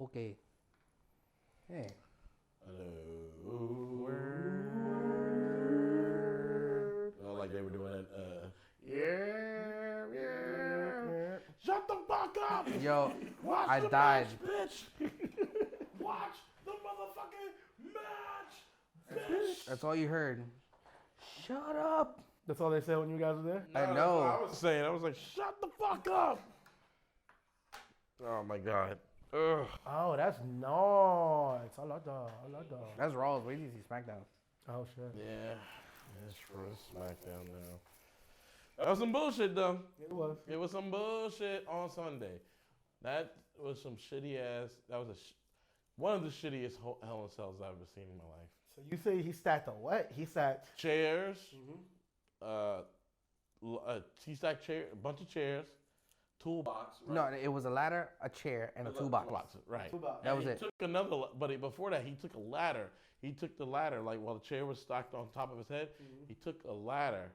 Okay. Hey. Hello. Oh, like they were doing it. Yeah. Shut the fuck up. Yo, Watch I the died. match, bitch. Watch the motherfucking match, bitch. That's all you heard. Shut up. That's all they said when you guys were there? I That's know. what I was saying. I was like, shut the fuck up. Oh my god. Ugh. Oh, that's nice. I like that. That's Raw's. Wait till you see SmackDown. Oh, shit. Yeah. It's for SmackDown now. That was some bullshit though. It was. It was some bullshit on Sunday. That was some shitty ass. That was one of the shittiest Hell in Cells I've ever seen in my life. So you say he stacked a what? He stacked Chairs. He stacked a bunch of chairs. Toolbox. Right? No, it was a ladder, a chair, and a toolbox. Right. That was it. Took another, but before that, he took a ladder. He took the ladder, like while the chair was stacked on top of his head. He took a ladder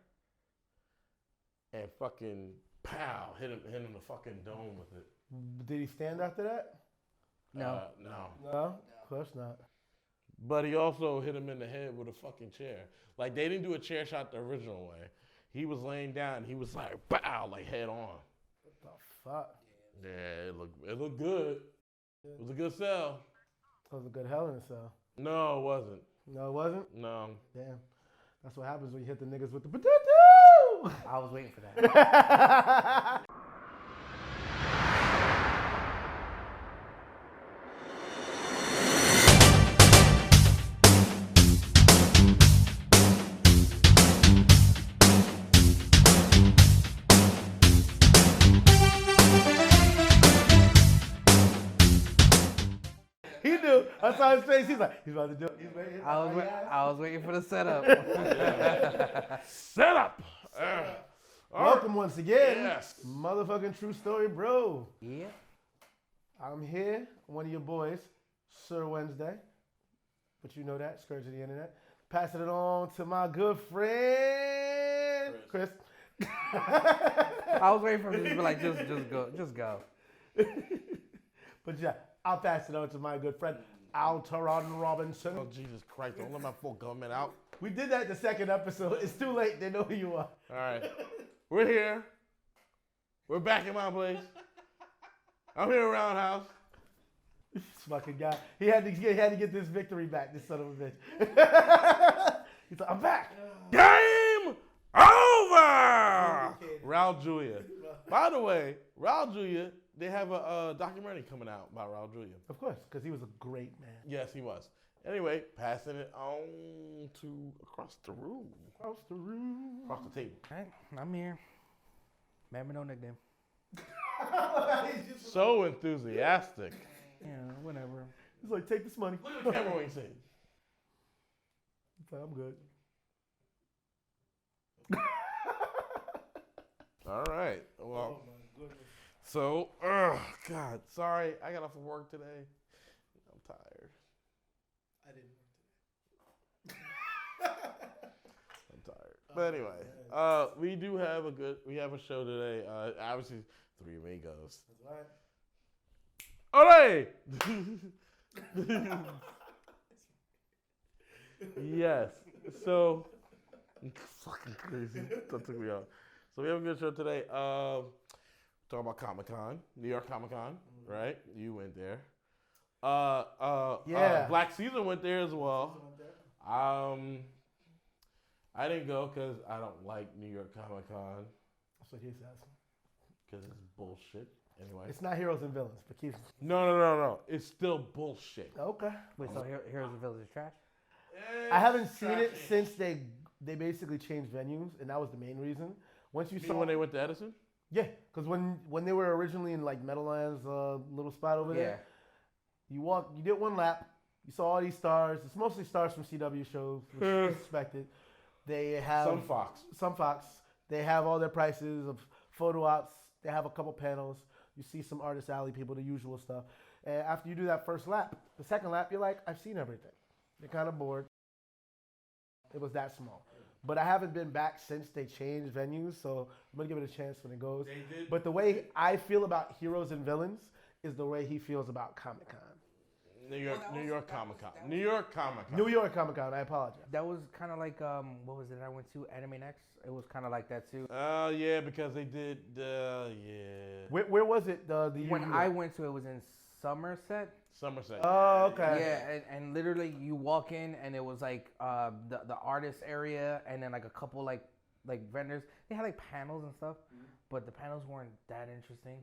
and fucking pow hit him in the fucking dome with it. Did he stand after that? No. No. No, of course not. But he also hit him in the head with a fucking chair. Like they didn't do a chair shot the original way. He was laying down. He was like pow, like head on. What the fuck? Yeah, it looked good. It was a good sell. That was a good Hell in a Cell. No, it wasn't. No, it wasn't? No. Damn. That's what happens when you hit the niggas with the potato. I was waiting for that. He knew. I saw his face. He's like, he's about to do it. He's waiting. I was waiting for the setup. Set up. Welcome once again. Yes. Motherfucking True Story, bro. Yeah. I'm here, one of your boys, Sir Wednesday. But you know that, Scourge of the Internet. Passing it on to my good friend, Chris. I was waiting for him to be like, just go. But yeah, I'll pass it on to my good friend, Alteron Robinson. Oh, Jesus Christ. Don't let my full government out. We did that in the second episode. It's too late. They know who you are. All right. We're here. We're back in my place. I'm here around house. This fucking guy. He had to get this victory back, this son of a bitch. He's like, I'm back. Game over! Raul Julia. By the way, Raul Julia, they have a documentary coming out about Raul Julia. Of course, because he was a great man. Yes, he was. Anyway, passing it on to across the room. Across the room. Across the table. All right, I'm here. Man with no nickname. So enthusiastic. Yeah, whatever. He's like, take this money. Look at the camera when you say it. He's like, I'm good. All right. Well, Oh my goodness. so, God, sorry. I got off of work today. I'm tired. I didn't work today. I'm tired. But anyway, we have a show today. Obviously, Three Amigos. That's right. Alright! Yes. So, fucking crazy. That took me out. So we have a good show today. Talking about Comic-Con, New York Comic-Con, right? You went there. Yeah. Black Caesar went there as well. I didn't go because I don't like New York Comic-Con That's what he's asking. because it's bullshit. Anyway. It's not heroes and villains, but keep. No. It's still bullshit. Okay. Wait, so Heroes and Villains is trash? I haven't seen it since they basically changed venues, and that was the main reason. Once you saw when they went to Edison? yeah, because when they were originally in like Meadowlands, little spot over there, you did one lap, you saw all these stars. It's mostly stars from CW shows, which is expected. They have some Fox. They have all their prices of photo ops. They have a couple panels. You see some Artist Alley people, the usual stuff. And after you do that first lap, the second lap, you're like, I've seen everything. You're kind of bored. It was that small. But I haven't been back since they changed venues, so I'm going to give it a chance when it goes. But the way I feel about heroes and villains is the way he feels about Comic-Con. New York Comic Con. New York Comic Con. New York Comic Con. I apologize. That was kind of like what was it I went to? Anime Next. It was kind of like that too. Oh yeah, because they did. Yeah. Where was it? When I went to, it was in Somerset. Oh, okay. Yeah, and literally you walk in and it was like the artist area and then like a couple like vendors. They had like panels and stuff, but the panels weren't that interesting.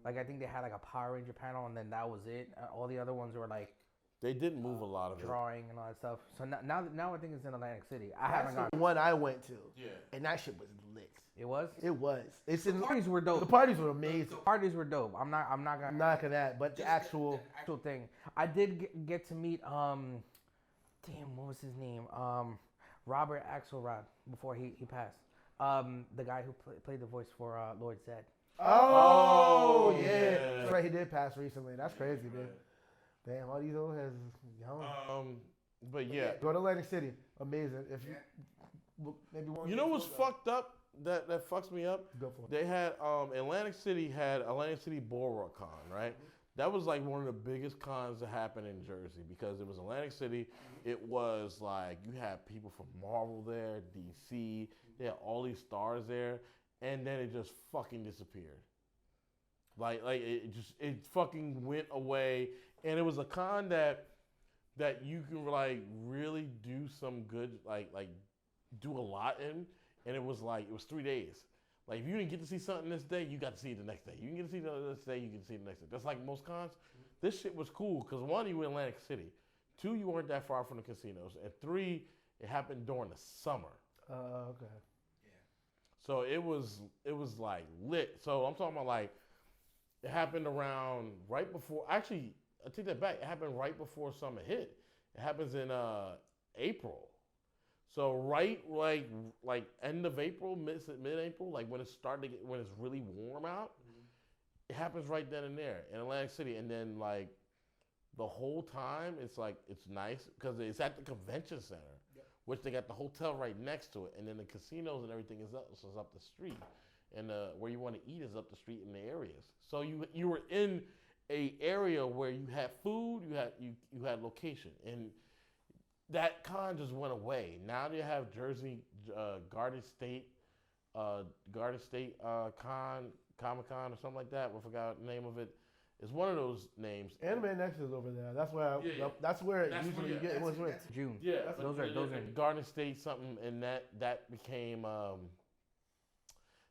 Like I think they had like a Power Ranger panel and then that was it. All the other ones were like they didn't move a lot of drawing and all that stuff. So now I think it's in Atlantic City. I haven't gone. The one I went to. Yeah. And that shit was lit. It was. It was. It's in. The parties were dope. The parties were amazing. The parties were dope. I'm not gonna knock at that, but the actual thing. I did get to meet damn, what was his name? Robert Axelrod before he passed. The guy who played the voice for Lord Zed. Oh yeah. That's right. He did pass recently. That's crazy, dude. Damn, all these old heads young. But yeah, go to Atlantic City. Amazing. If you maybe one. You know what's fucked up? That fucks me up. Go for it. They had Atlantic City Boardwalk Con, right? That was like one of the biggest cons that happened in Jersey because it was Atlantic City. It was like you had people from Marvel there, DC. They had all these stars there, and then it just fucking disappeared. Like it fucking went away, and it was a con that you can like really do some good like do a lot in. And it was 3 days. Like if you didn't get to see something this day, you got to see it the next day. You didn't get to see it this day, you get to see it the next day. That's like most cons. This shit was cool because 1, you were in Atlantic City. 2, you weren't that far from the casinos. And 3, it happened during the summer. Okay. Yeah. So it was like lit. So I'm talking about like it happened around right before. Actually, I take that back. It happened right before summer hit. It happens in April. So right like end of April, mid-April, like when it's when it's really warm out, it happens right then and there in Atlantic City. And then like the whole time it's nice because it's at the convention center, which they got the hotel right next to it, and then the casinos and everything is up the street, and where you want to eat is up the street in the areas. So you were in a area where you had food, you had location, and that con just went away. Now they have Jersey Garden State Comic Con or something like that. I forgot the name of it. It's one of those names. Anime Next is over there. That's where that's where usually you get it. What's June. Yeah, those are Garden State something, and that became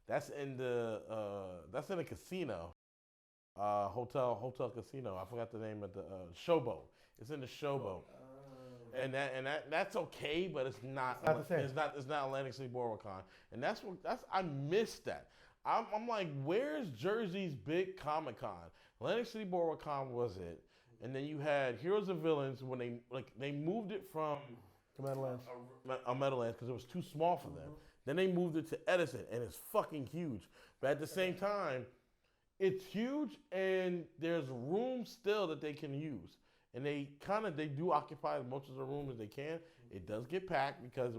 that's in a casino, hotel casino. I forgot the name of the Showboat. It's in the Showboat. And that's okay, but it's not the same. It's not Atlantic City Boardwalk Con, and that's I missed that. I'm like, where's Jersey's big Comic Con? Atlantic City Boardwalk Con was it, and then you had Heroes and Villains when they moved it from Meadowlands because it was too small for them. Then they moved it to Edison, and it's fucking huge. But at the same time, it's huge, and there's room still that they can use. And they do occupy as much of the room as they can. It does get packed because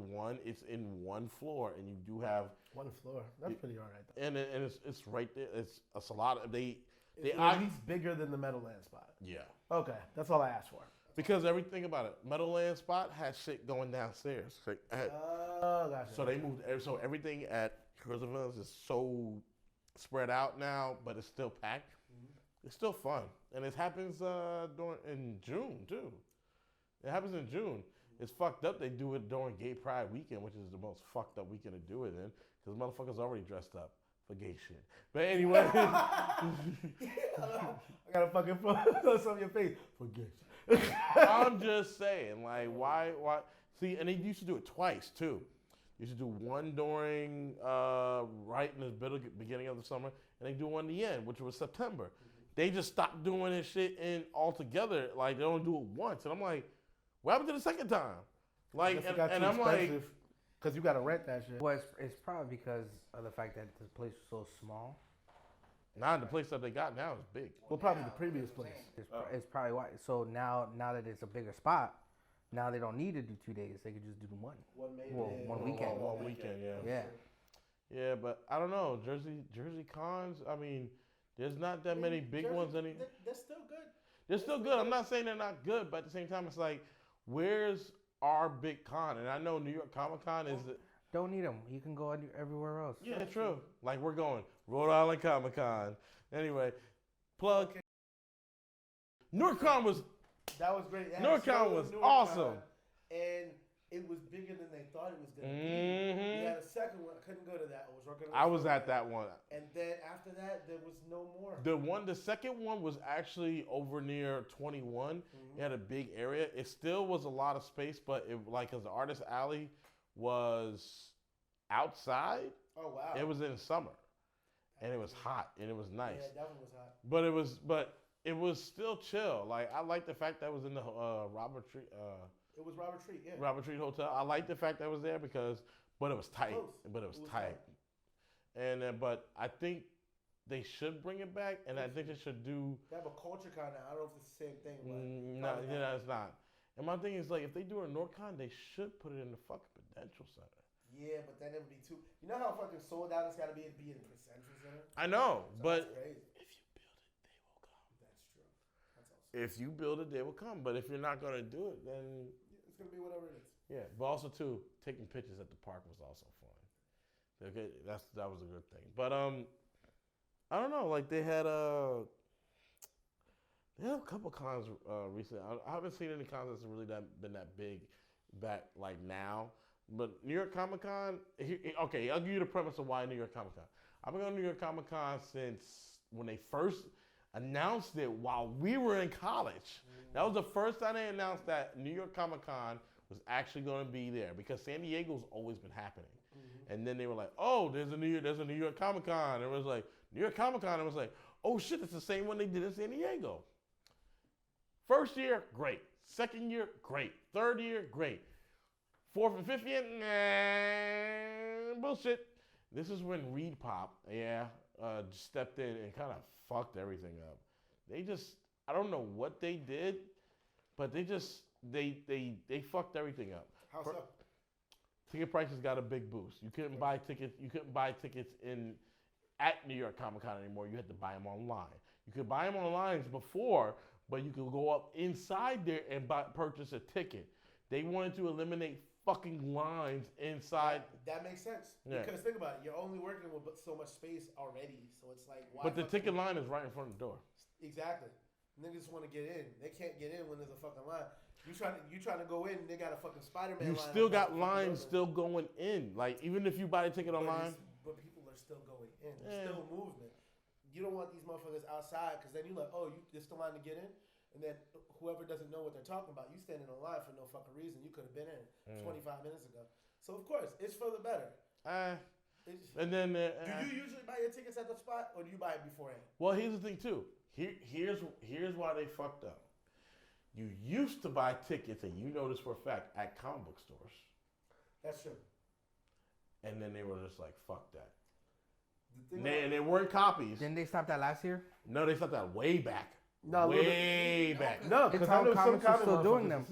it's in one floor, and you do have one floor. That's pretty alright. And it's right there. It's a lot of they at least bigger than the Meadowlands spot. Yeah. Okay, that's all I asked for. Because everything about it, Meadowlands spot had shit going downstairs. Gotcha. So they moved. So everything at Heroes of Villains is so spread out now, but it's still packed. It's still fun, and it happens in June too. It happens in June. It's fucked up. They do it during Gay Pride weekend, which is the most fucked up weekend to do it in, because motherfuckers already dressed up for gay shit. But anyway, I gotta fucking throw something in your face for gay shit. I'm just saying, like, why? See, and they used to do it twice too. They used to do one during right in the beginning of the summer, and they do one in the end, which was September. They just stopped doing this shit altogether. Like, they don't do it once. And I'm like, what happened to the second time? Like, and I'm like, because you got to rent that shit. Well, it's probably because of the fact that the place was so small. Nah, the place that they got now is big. Well, probably the previous place. It's probably why. So now that it's a bigger spot, now they don't need to do 2 days. They could just do one. One weekend. One weekend, yeah. Yeah, but I don't know. Jersey cons, I mean, there's not that many big ones. They're still good. They're still good. I'm not saying they're not good, but at the same time, it's like, where's our big con? And I know New York Comic Con is. Don't need them. You can go everywhere else. Yeah, true. Like we're going Rhode Island Comic Con. Anyway, plug. NorCon was. That was great. NorCon was awesome. And it was bigger than they thought it was going to be. We had a second one. I couldn't go to that. I was at that one. And then after that, there was no more. The second one was actually over near 21. It had a big area. It still was a lot of space, but cause the Artist Alley was outside. Oh wow! It was in summer, and it was hot, and it was nice. Yeah, that one was hot. But it was still chill. Like I like the fact that it was in the Robert Treat. It was Robert Treat, yeah. Robert Treat Hotel. I like the fact that it was there but it was tight. But it was tight. And but I think they should bring it back, and I think they should do. They have a culture con now. I don't know if it's the same thing. No, it's not. And my thing is, like, if they do a NorCon, they should put it in the fucking Prudential Center. Yeah, but then it would be too. You know how fucking sold out it's got to be in the Prudential Center? I know, so but if you build it, they will come. That's true. That's awesome. If you build it, they will come. But if you're not going to do it, then. It's going to be whatever it is. Yeah, but also, too, taking pictures at the park was also fun. Okay, that was a good thing. But, I don't know, like, they had a couple cons recently. I haven't seen any cons that's really been that big back like now. But New York Comic Con, okay, I'll give you the premise of why New York Comic Con. I've been going to New York Comic Con since when they first announced it while we were in college. That was the first time they announced that New York Comic Con was actually going to be there because San Diego's always been happening. And then they were like, oh, there's a New York Comic Con. And it was like, New York Comic Con. It was like, oh shit, it's the same one they did in San Diego. First year, great. Second year, great. Third year, great. Fourth and fifth year, nah, bullshit. This is when Reed Pop, stepped in and kind of fucked everything up. I don't know what they did, but they fucked everything up. How so? Ticket prices got a big boost. You couldn't buy tickets. You couldn't buy tickets at New York Comic Con anymore. You had to buy them online. You could buy them online before, but you could go up inside there and purchase a ticket. They wanted to eliminate fucking lines inside. That makes sense. Yeah. Because think about it. You're only working with so much space already. So it's like, why? But the ticket line is right in front of the door. Exactly. Niggas want to get in. They can't get in when there's a fucking line. You trying to go in, and they got a fucking Spider-Man line. You still got lines still going in. Like, even if you buy a ticket online. But people are still going in. There's still movement. You don't want these motherfuckers outside because then you're like, oh, there's still line to get in? And then whoever doesn't know what they're talking about, you stand in a line for no fucking reason. You could have been in 25 minutes ago. So, of course, it's for the better. And then do you usually buy your tickets at the spot, or do you buy it beforehand? Well, here's the thing, too. Here's why they fucked up. You used to buy tickets, and you know this for a fact, at comic book stores. That's true. And then they were just like, fuck that. And they weren't copies. Didn't they stop that last year? No, they stopped that way back. No, way back. No, because I know some comics are still doing them.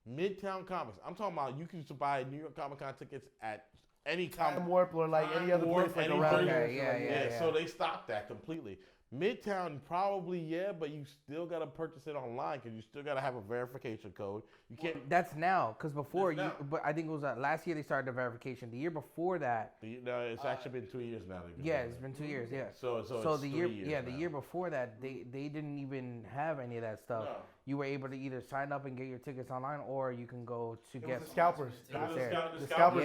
Midtown Comics. I'm talking about you can buy New York Comic Con tickets at any Time Warp or like any other place like around here. Yeah. So they stopped that completely. Midtown probably but you still gotta purchase it online because you still gotta have a verification code. You can't. That's now because before but I think it was last year they started the verification. The year before that. No, it's actually been 2 years now. It's been 2 years. Yeah. So the year the year before that they didn't even have any of that stuff. No. You were able to either sign up and get your tickets online, or you can go to get scalpers. The scalpers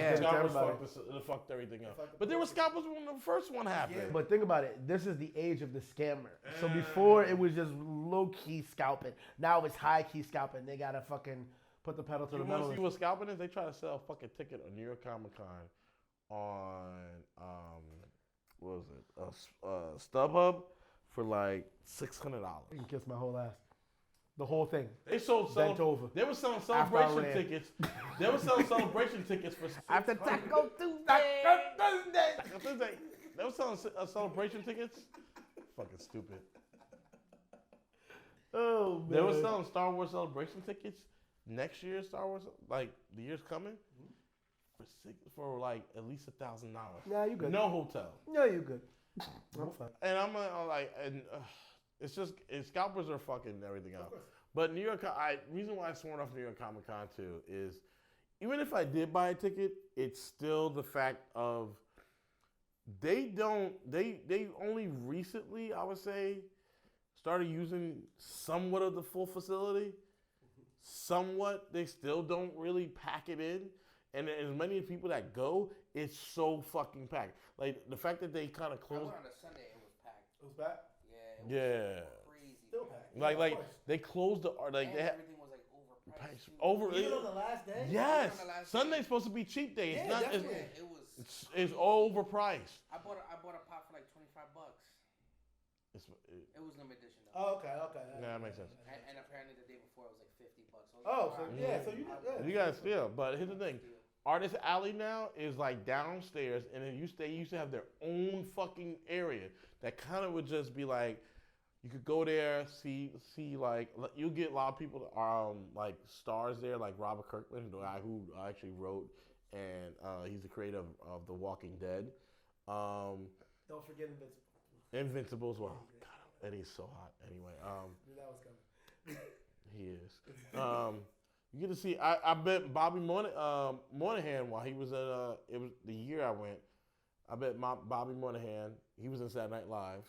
fucked everything up. But there were scalpers when the first one happened. Yeah, but think about it. This is the age of the scammer. So before it was just low key scalping. Now it's high key scalping. They gotta fucking put the pedal to the metal. You want to see what scalping is? They try to sell a fucking ticket on New York Comic Con on what was it? StubHub for like $600. You can kiss my whole ass. The whole thing. They sold bent over. They were selling celebration tickets. They were selling celebration tickets for after Taco Tuesday. Taco Tuesday. They were selling celebration tickets. Fucking stupid. Oh man. They were selling Star Wars celebration tickets next year. Star Wars, like the year's coming, for like at least $1,000. Nah, you good. No hotel. No, you good. I'm fine. And I'm like, scalpers are fucking everything up. But New York, reason why I sworn off New York Comic Con too is, even if I did buy a ticket, it's still the fact of they only recently, I would say, started using somewhat of the full facility. Somewhat, they still don't really pack it in. And as many people that go, it's so fucking packed. Like, the fact that they kind of closed. I went on a Sunday, it was packed. It was packed? Yeah. It was crazy. Still packed. Like they closed the like and they had, everything was like overpriced. Even on the last day? Yes. On the last Sunday's day. supposed to be cheap day. It's Yeah, not. definitely. It was. It's overpriced. I bought a pot for like $25. It was limited edition though. Oh, okay. Yeah, that makes sense. And apparently the day before it was like $50. So So You guys steal. But here's the thing. Artist Alley now is like downstairs, and they used to have their own fucking area that kind of would just be like, you could go there, see like, you get a lot of people like stars there, like Robert Kirkman, the guy who actually wrote, and he's the creator of The Walking Dead. Don't forget Invincible. Invincible as well. God, Eddie's so hot. Anyway, Knew that was coming. he is. You get to see. I bet Bobby Moynihan while he was at it was the year I went. I bet Bobby Moynihan. He was in Saturday Night Live.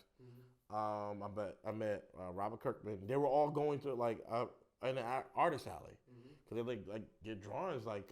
I met Robert Kirkman. They were all going to like in the artist alley because they like get drawings like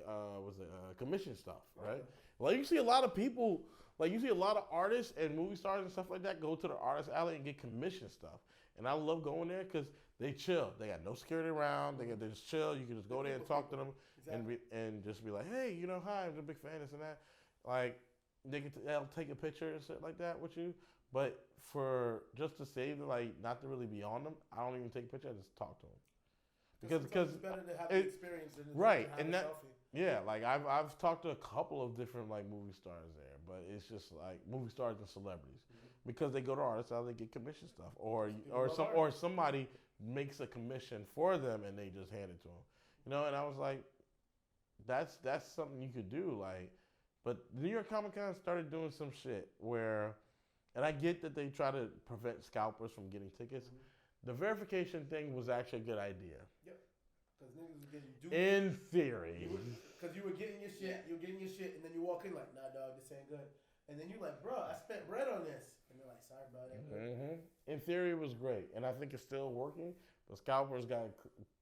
commission stuff, right? Like you see a lot of people. Like you see a lot of artists and movie stars and stuff like that go to the artist alley and get commission stuff. And I love going there because they chill. They got no security around. They just chill. You can just go there and talk to them and just be like, hey, hi, I'm a big fan, this and that. Like they'll take a picture and shit like that with you. But for just to save like not to really be on them, I don't even take a picture. I just talk to them because it's better to have the experience than right to have and a that selfie. Yeah, like I've talked to a couple of different like movie stars there, but it's just like movie stars and celebrities because they go to artists how they get commission stuff or somebody makes a commission for them and they just hand it to them, And I was like, that's something you could do, like. But New York Comic Con started doing some shit where, and I get that they try to prevent scalpers from getting tickets. The verification thing was actually a good idea. Yep. Because niggas was getting duped. In theory. Because you were getting your shit, and then you walk in like, nah, dog, this ain't good. And then you're like, bro, I spent bread on this. And they're like, sorry, bro, it ain't good. In theory, it was great. And I think it's still working. The scalpers got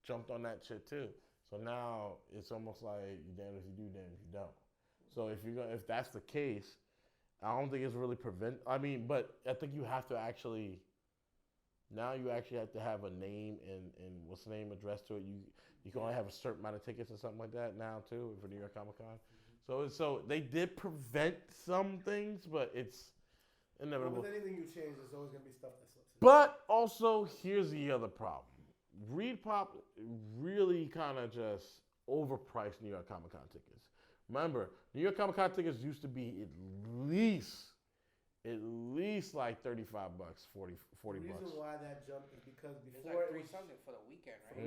jumped on that shit too. So now it's almost like you damn if you do, damn if you don't. So if that's the case, I don't think it's really but I think you have to actually, now you actually have to have a name and what's the name, address to it. You can only have a certain amount of tickets or something like that now too for New York Comic Con. So they did prevent some things, but it's inevitable. With anything you change, there's always gonna be stuff that slips in. But also, here's the other problem. ReedPop really kind of just overpriced New York Comic Con tickets. Remember, New York Comic Con tickets used to be at least like $35, $40. The reason why that jumped is because before it was something for the weekend, right?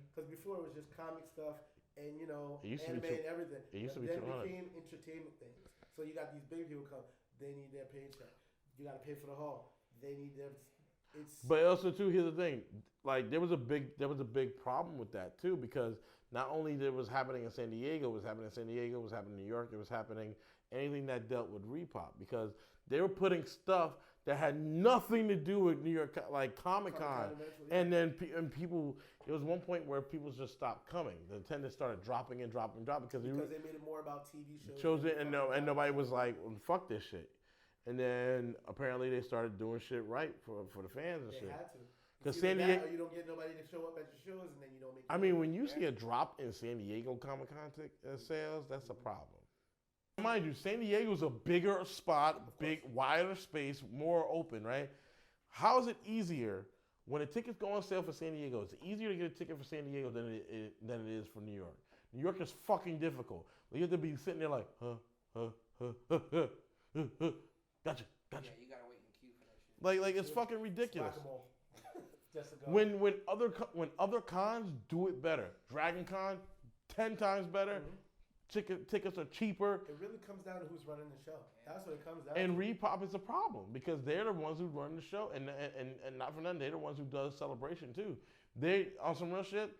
Because before it was just comic stuff and anime and everything. It used to be then $200. became entertainment things. So you got these big people come, they need their paycheck. You got to pay for the hall. They need their. But also too, here's the thing. Like there was a big problem with that too, because not only it was happening in San Diego, it was happening in New York, it was happening anything that dealt with ReedPop, because they were putting stuff that had nothing to do with New York, like Comic-Con, and then people. It was one point where people just stopped coming. The attendance started dropping because they made it more about TV shows. And nobody was like, well, fuck this shit. And then apparently they started doing shit right for the fans and shit. They had to. Because San Diego, you don't get nobody to show up at your shows, and then you don't make. I mean, when you see a drop in San Diego Comic-Con sales, that's a problem. Mind you, San Diego's a bigger spot, wider space, more open, right? How is it easier when a ticket's go on sale for San Diego? It's easier to get a ticket for San Diego than it is for New York. New York is fucking difficult. You have to be sitting there like, gotcha. Yeah, you gotta wait in queue for that shit. Like it's fucking ridiculous. Just to go. When other cons do it better, Dragon Con 10 times better, tickets are cheaper. It really comes down to who's running the show. That's what it comes down And to. Repop is a problem because they're the ones who run the show, and not for nothing, they're the ones who does Celebration too. They on some real shit.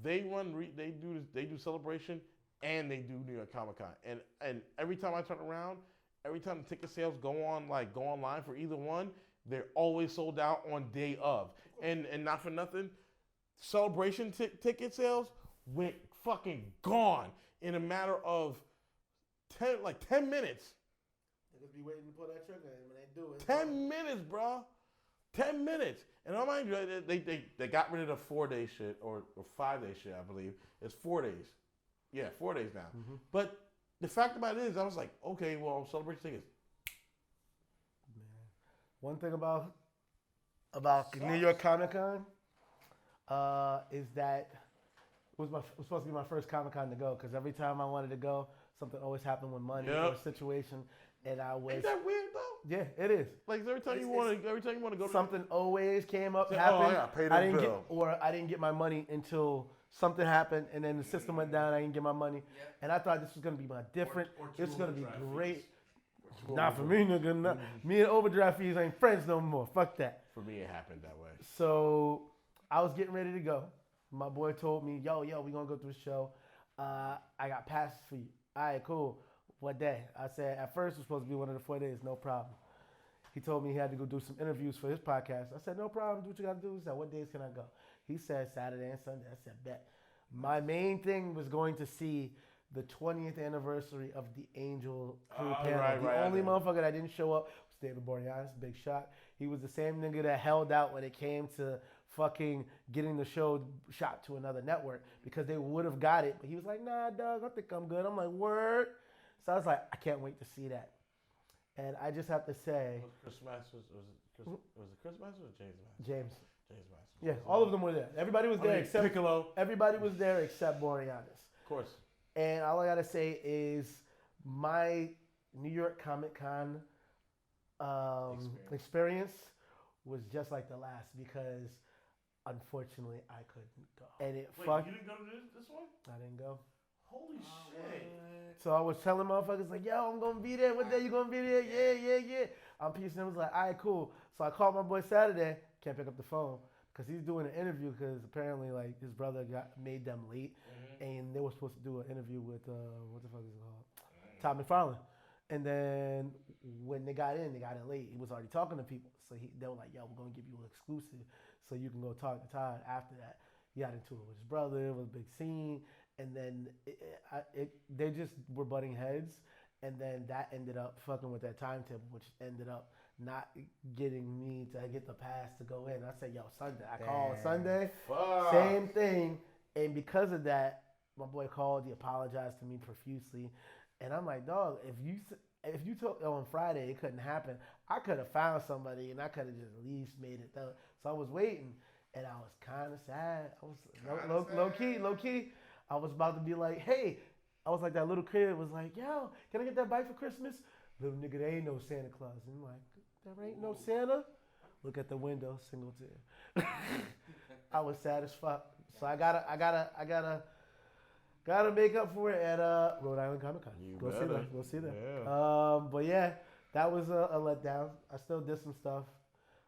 They do Celebration and they do New York Comic Con. And every time I turn around, every time the ticket sales go online for either one, they're always sold out on day of. And not for nothing, Celebration ticket sales went fucking gone in a matter of 10 minutes. They just be waiting to pull that trigger, and when they do it, 10 minutes, bro. 10 minutes. And I mind you, they got rid of the 4-day shit or 5-day shit, I believe. It's 4 days. Yeah, 4 days now. Mm-hmm. But the fact about it is, I was like, okay, well, Celebration tickets. Man. One thing about New York Comic Con is that it was supposed to be my first Comic Con to go, because every time I wanted to go, something always happened with money or a situation, and I was. Ain't that weird though? Yeah, it is. Like every time you want to go, something always came up, say, happened. Oh, I gotta pay this bill. I didn't get my money until something happened, and then the system went down. I didn't get my money, and I thought this was gonna be my different. It's gonna be great. Not for me, nigga. Not. Me and overdraft fees ain't friends no more. Fuck that. For me, it happened that way. So I was getting ready to go. My boy told me, yo, we gonna go to the show. I got passes for you. All right, cool. What day? I said, at first it was supposed to be one of the 4 days, no problem. He told me he had to go do some interviews for his podcast. I said, no problem, do what you gotta do. He said, what days can I go? He said, Saturday and Sunday. I said, bet. My main thing was going to see the 20th anniversary of the Angel Crew panel. The only motherfucker that didn't show up was David Boreanaz, big shot. He was the same nigga that held out when it came to fucking getting the show shot to another network, because they would have got it. But he was like, nah, dog, I think I'm good. I'm like, word. So I was like, I can't wait to see that. And I just have to say. Was it Chris Masters or James Masters? James. James Masters. Yeah, all of them were there. Everybody was there except Piccolo. Everybody was there except Boreanaz. Of course. And all I gotta say is my New York Comic Con experience was just like the last, because unfortunately I couldn't go. And it fucked. You didn't go to this one? I didn't go. Holy shit. So I was telling motherfuckers like, yo, I'm gonna be there. What day you gonna be there? Yeah. I'm piecing them. Was like, all right, cool. So I called my boy Saturday. Can't pick up the phone because he's doing an interview, because apparently like his brother made them late, and they were supposed to do an interview with what the fuck is it called? Todd McFarlane. And then when they got in late. He was already talking to people. So they were like, yo, we're gonna give you an exclusive so you can go talk to Todd after that. He got into it with his brother. It was a big scene. And then they just were butting heads, and then that ended up fucking with that timetable, which ended up not getting me to get the pass to go in. I said, yo, Sunday. I called Sunday, same thing, and because of that, my boy called. He apologized to me profusely, and I'm like, dog, if you told on Friday it couldn't happen, I could have found somebody, and I could have just at least made it though. So I was waiting, and I was kind of sad. I was low key. I was about to be like, hey, I was like that little kid was like, yo, can I get that bike for Christmas? Little nigga, there ain't no Santa Claus. And I'm like, there ain't no Santa? Look at the window, single tear. I was sad as fuck. So I gotta make up for it at Rhode Island Comic Con. Go see that. Yeah. But yeah, that was a letdown. I still did some stuff.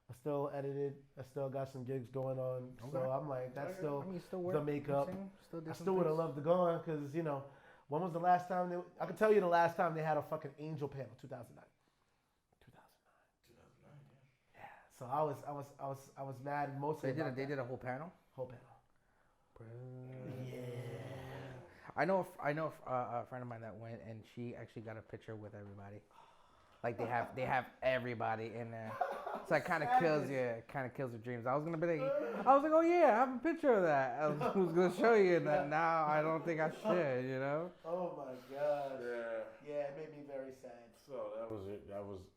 I still edited. I still got some gigs going on. Okay. So I'm like, that's still the makeup. I still would have loved to go on, because, you know, when was the last time I can tell you the last time they had a fucking Angel panel, 2009. 2009, yeah. So I was mad mostly. They did a whole panel. Whole panel. Bro. Yeah. I know a friend of mine that went, and she actually got a picture with everybody. Like they have everybody in there. So it kind of kills your dreams. I was like, oh yeah, I have a picture of that. I was gonna show you, and now I don't think I should. You know? Oh my god. Yeah, it made me very sad. So that was it.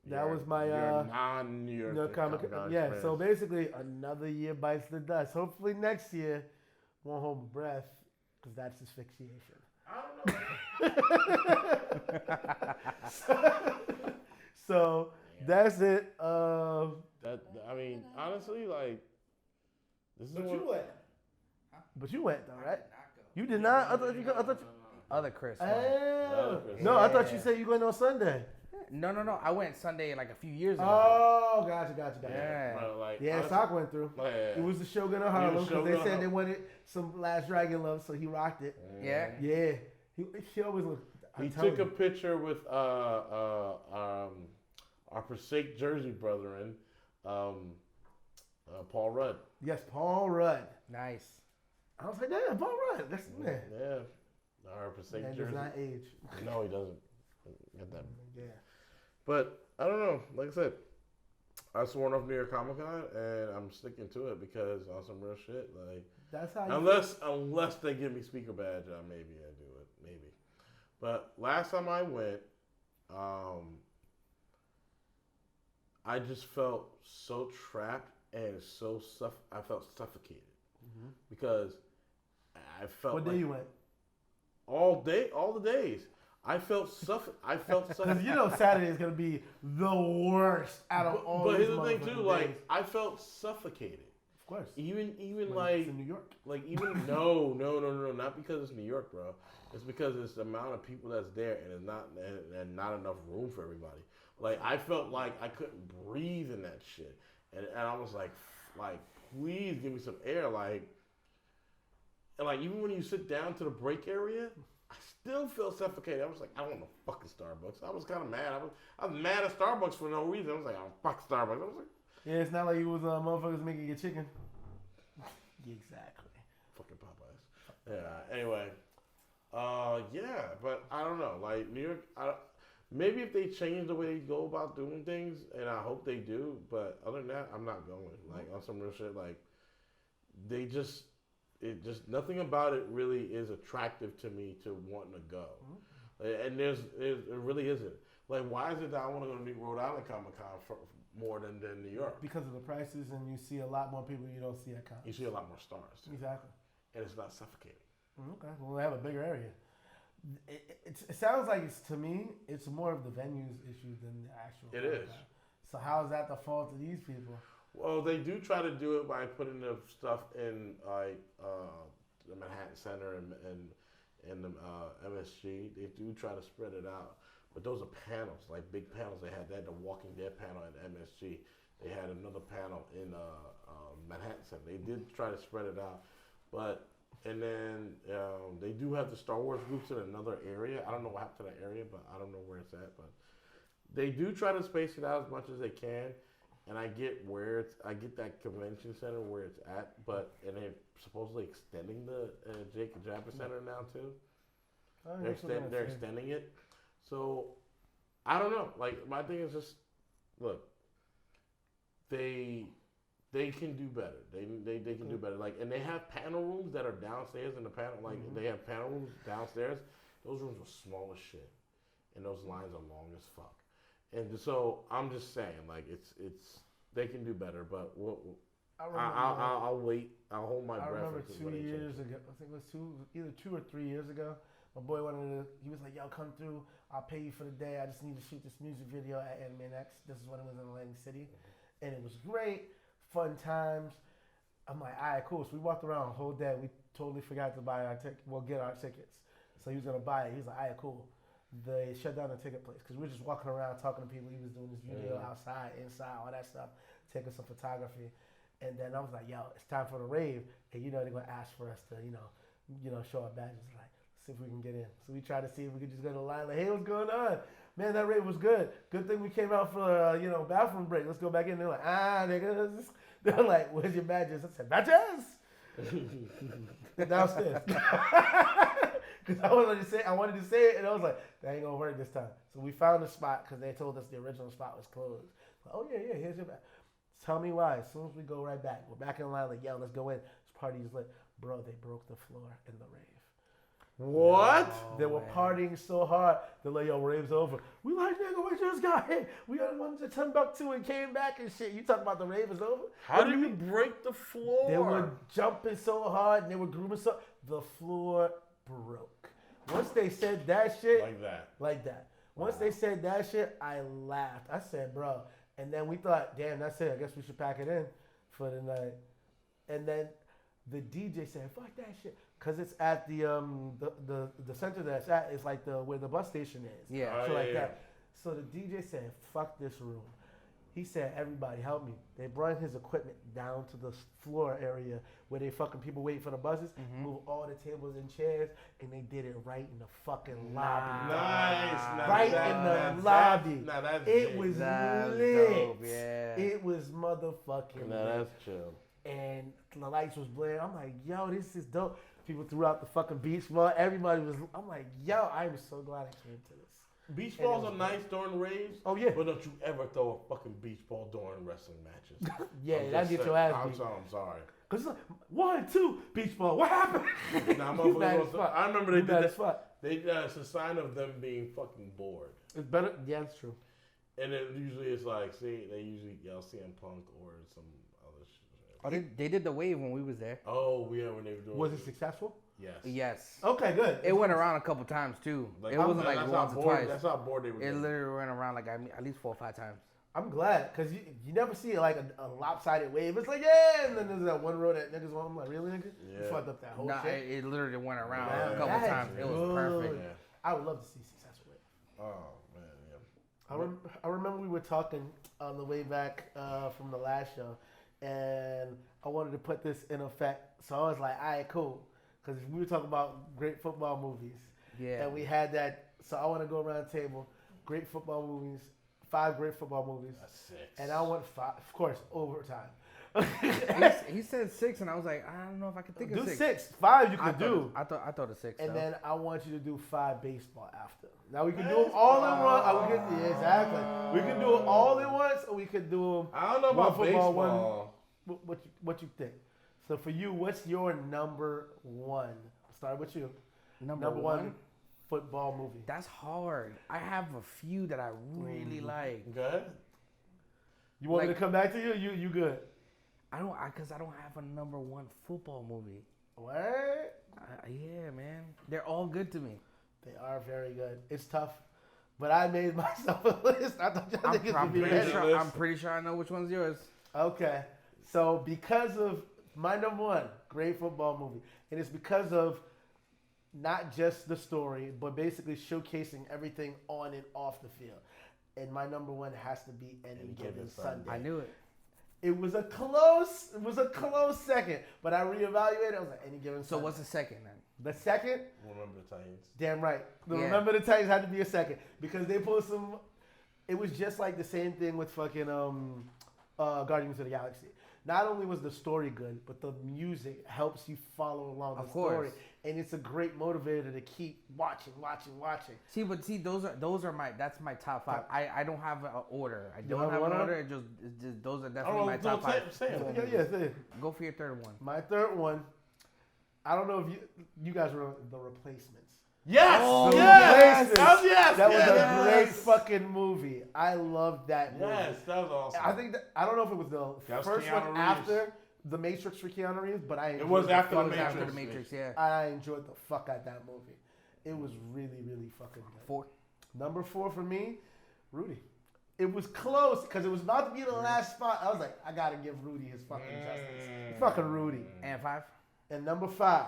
That was my non-New York Comic Con. Yeah. So basically, another year bites the dust. Hopefully next year, won't hold my breath, because that's asphyxiation. I don't know. So that's it. I mean, honestly, like, this is But you went. But you went though, right? I did not go. You did not. I thought you. other Chris went. Oh. Chris. No, I thought Yeah. you said you went on Sunday. No. I went Sunday like a few years ago. Oh, gotcha. Yeah. Bro, like, Yeah, honestly, Sock went through. like, It was the Shogun of He was Harlem because they Shogun of said they Harlem. wanted some Last Dragon love, so he rocked it. Yeah. Yeah, he always looked. He took a picture with our Forsake Jersey brethren, Paul Rudd. Yes, Paul Rudd. Nice. I was like, damn, Paul Rudd. That's the man. Yeah, our Forsake Man does Jersey. not age. No, he doesn't. Get that. Yeah. But I don't know. Like I said, I sworn off New York Comic Con, and I'm sticking to it because on some real shit, like That's how. unless they give me speaker badge, maybe I do it, maybe. But last time I went, I just felt so trapped and I felt suffocated because I felt. What like day you went? all the days. I felt Because suffocated. you know Saturday is gonna be the worst out of all. But these here's the thing too, motherfucking like days. I felt suffocated. Of course. Even When like it's in New York. like even no, not because it's New York, bro. It's because it's the amount of people that's there and it's not enough room for everybody. Like I felt like I couldn't breathe in that shit, and I was like please give me some air, and like even when you sit down to the break area, I still feel suffocated. I was like, I don't want no fucking Starbucks. I was kind of mad. I was mad at Starbucks for no reason. I was like, oh fuck Starbucks. I was like, Yeah, it's not like you was motherfuckers making your chicken. Exactly. fucking Popeyes. Yeah. Anyway, yeah, but I don't know. Like New York, maybe if they change the way they go about doing things, and I hope they do. But other than that, I'm not going. Like on some real shit, like it just nothing about it really is attractive to me to wanting to go. And it really isn't. Like, why is it that I want to go to Rhode Island Comic Con for more than New York? Because of the prices, and you see a lot more people you don't see at cons. You see a lot more stars, Exactly. and it's not suffocating. Okay. Well, they have a bigger area. It sounds like to me, it's more of the venues issue than the actual. It is. So how is that the fault of these people? Well, they do try to do it by putting the stuff in like the Manhattan Center and the MSG. They do try to spread it out, but those are panels, like big panels. They had the Walking Dead panel at MSG. They had another panel in Manhattan Center. They did try to spread it out, and then they do have the Star Wars groups in another area. I don't know what happened to that area, but I don't know where it's at. But they do try to space it out as much as they can. And I get that convention center where it's at, and they're supposedly extending the Jacob Japper Center now too. They're extending it, so I don't know. Like my thing is just look, they can do better. They can do better. Like, and they have panel rooms that are downstairs in the panel. Like they have panel rooms downstairs. Those rooms are small as shit, and those lines are long as fuck. And so I'm just saying, like it's they can do better, but I'll wait. I'll hold my breath. I remember until 2 they change years it. ago. I think it was either 2 or 3 years ago. My boy he was like, "Yo, come through. I'll pay you for the day. I just need to shoot this music video at Anime X." This is when it was in Atlantic City, and it was great, fun times. I'm like, "All right, cool." So we walked around the whole day. We totally forgot to buy get our tickets. So he was gonna buy it. He was like, "All right, cool." They shut down the ticket place because we were just walking around talking to people. He was doing this video outside, inside, all that stuff, taking some photography. And then I was like, yo, it's time for the rave. And they're going to ask for us to, show our badges. Like, see if we can get in. So we tried to see if we could just go to the line. Like, hey, what's going on? Man, that rave was good. Good thing we came out for, bathroom break. Let's go back in. They're like, nigga. They're like, where's your badges? I said, badges? They're downstairs. Because I wanted to say it, and I was like, that ain't gonna work this time. So we found a spot because they told us the original spot was closed. Like, oh yeah, here's your back. Tell me why. As soon as we go right back, we're back in line. Like, yo, let's go in. This party is lit, bro. They broke the floor in the rave. What? They were partying so hard. They're like, yo, rave's over. We like, nigga, we just got here. We got one to Timbuktu and came back and shit. You talking about the rave is over? How did you break the floor? They were jumping so hard and they were grooving so. The floor broke. Once they said that shit. Like that. Once they said that shit, I laughed. I said, bro. And then we thought, damn, that's it. I guess we should pack it in for the night. And then The DJ said, "Fuck that shit," because it's at the center that it's at is like where the bus station is. Yeah. So like that. So the DJ said, "Fuck this room." He said, "Everybody help me." They brought his equipment down to the floor area where they fucking people waiting for the buses, move all the tables and chairs, and they did it right in the fucking lobby. Nice. Right in the lobby. It was lit. Dope, yeah. It was motherfucking Nah, lit. that's chill. And the lights was blaring. I'm like, yo, this is dope. People threw out the fucking beach ball. Everybody was. I'm like, yo, I am so glad I came to this. Beach balls are nice during raves. Oh yeah. But don't you ever throw a fucking beach ball during wrestling matches. Yeah, I'm that just get your saying. ass beat. I'm sorry. Cause it's like 1, 2 beach ball. What happened? Nah, You mad motherfuckers as fuck. I remember they You did mad that. as fuck. It's a sign of them being fucking bored. It's better. Yeah, it's true. And it usually it's like, see, they usually yell CM Punk or some other shit. Oh, they did the wave when we was there. Oh, yeah, when they were doing Was it successful? Yes. Yes. Okay, good. It went around a couple times too. It wasn't like once or twice. That's how bored they were. It literally went around like at least 4 or 5 times. I'm glad because you never see like a lopsided wave. It's like yeah, and then there's that one road that niggas want. I'm like, really, nigga? You Yeah. fucked up that whole Nah, shit. it literally went around Man, a couple that's times. It was perfect. Yeah. I would love to see successful wave. Oh man, yeah. I remember we were talking on the way back from the last show, and I wanted to put this in effect. So I was like, all right, cool. Because we were talking about great football movies. Yeah. And we had that. So I want to go around the table. Great football movies. 5 great football movies. That's 6. And I want 5. Of course, overtime. He said 6, and I was like, I don't know if I could think of Do 6. 6. 5 you I could do. I thought of 6. And though. then I want you to do 5 baseball after. Now we can do them all in one. Yeah, exactly. We can do them all in once, or we could do them. I don't know about one football, baseball. What you think? So for you, what's your number 1? Start with you. Number 1 football movie. That's hard. I have a few that I really like. Go ahead. You want me to come back to you? You good? Because I don't have a number 1 football movie. What? Yeah, man. They're all good to me. They are very good. It's tough, but I made myself a list. I thought y'all niggas would be ready. I'm pretty sure I know which one's yours. Okay, so because of my number 1 great football movie, and it's because of not just the story, but basically showcasing everything on and off the field. And my number 1 has to be Any Given Sunday. I knew it. It was a close second, but I reevaluated. I was like, Any Given Sunday. So what's the second then? The second? Remember the Titans. Damn right. Yeah. Remember the Titans had to be a second because they pulled some. It was just like the same thing with fucking Guardians of the Galaxy. Not only was the story good, but the music helps you follow along the story, and it's a great motivator to keep watching. See, those are that's my top 5. I don't have an order. I don't have an order. It's just those are definitely my top 5. Yeah. Go for your third one. My third one. I don't know if you guys were The Replacements. Yes! Oh, yes! Yes! That was a great fucking movie. I loved that movie. Yes, that was awesome. I think I don't know if it was the first Keanu one Reeves. after The Matrix for Keanu Reeves, but I enjoyed It was after It was after the Matrix, yeah. I enjoyed the fuck out that movie. It was really, really fucking good. 4. Number 4 for me, Rudy. It was close because it was about to be the last spot. I was like, I gotta give Rudy his fucking justice. Fucking Rudy. And 5. And number 5,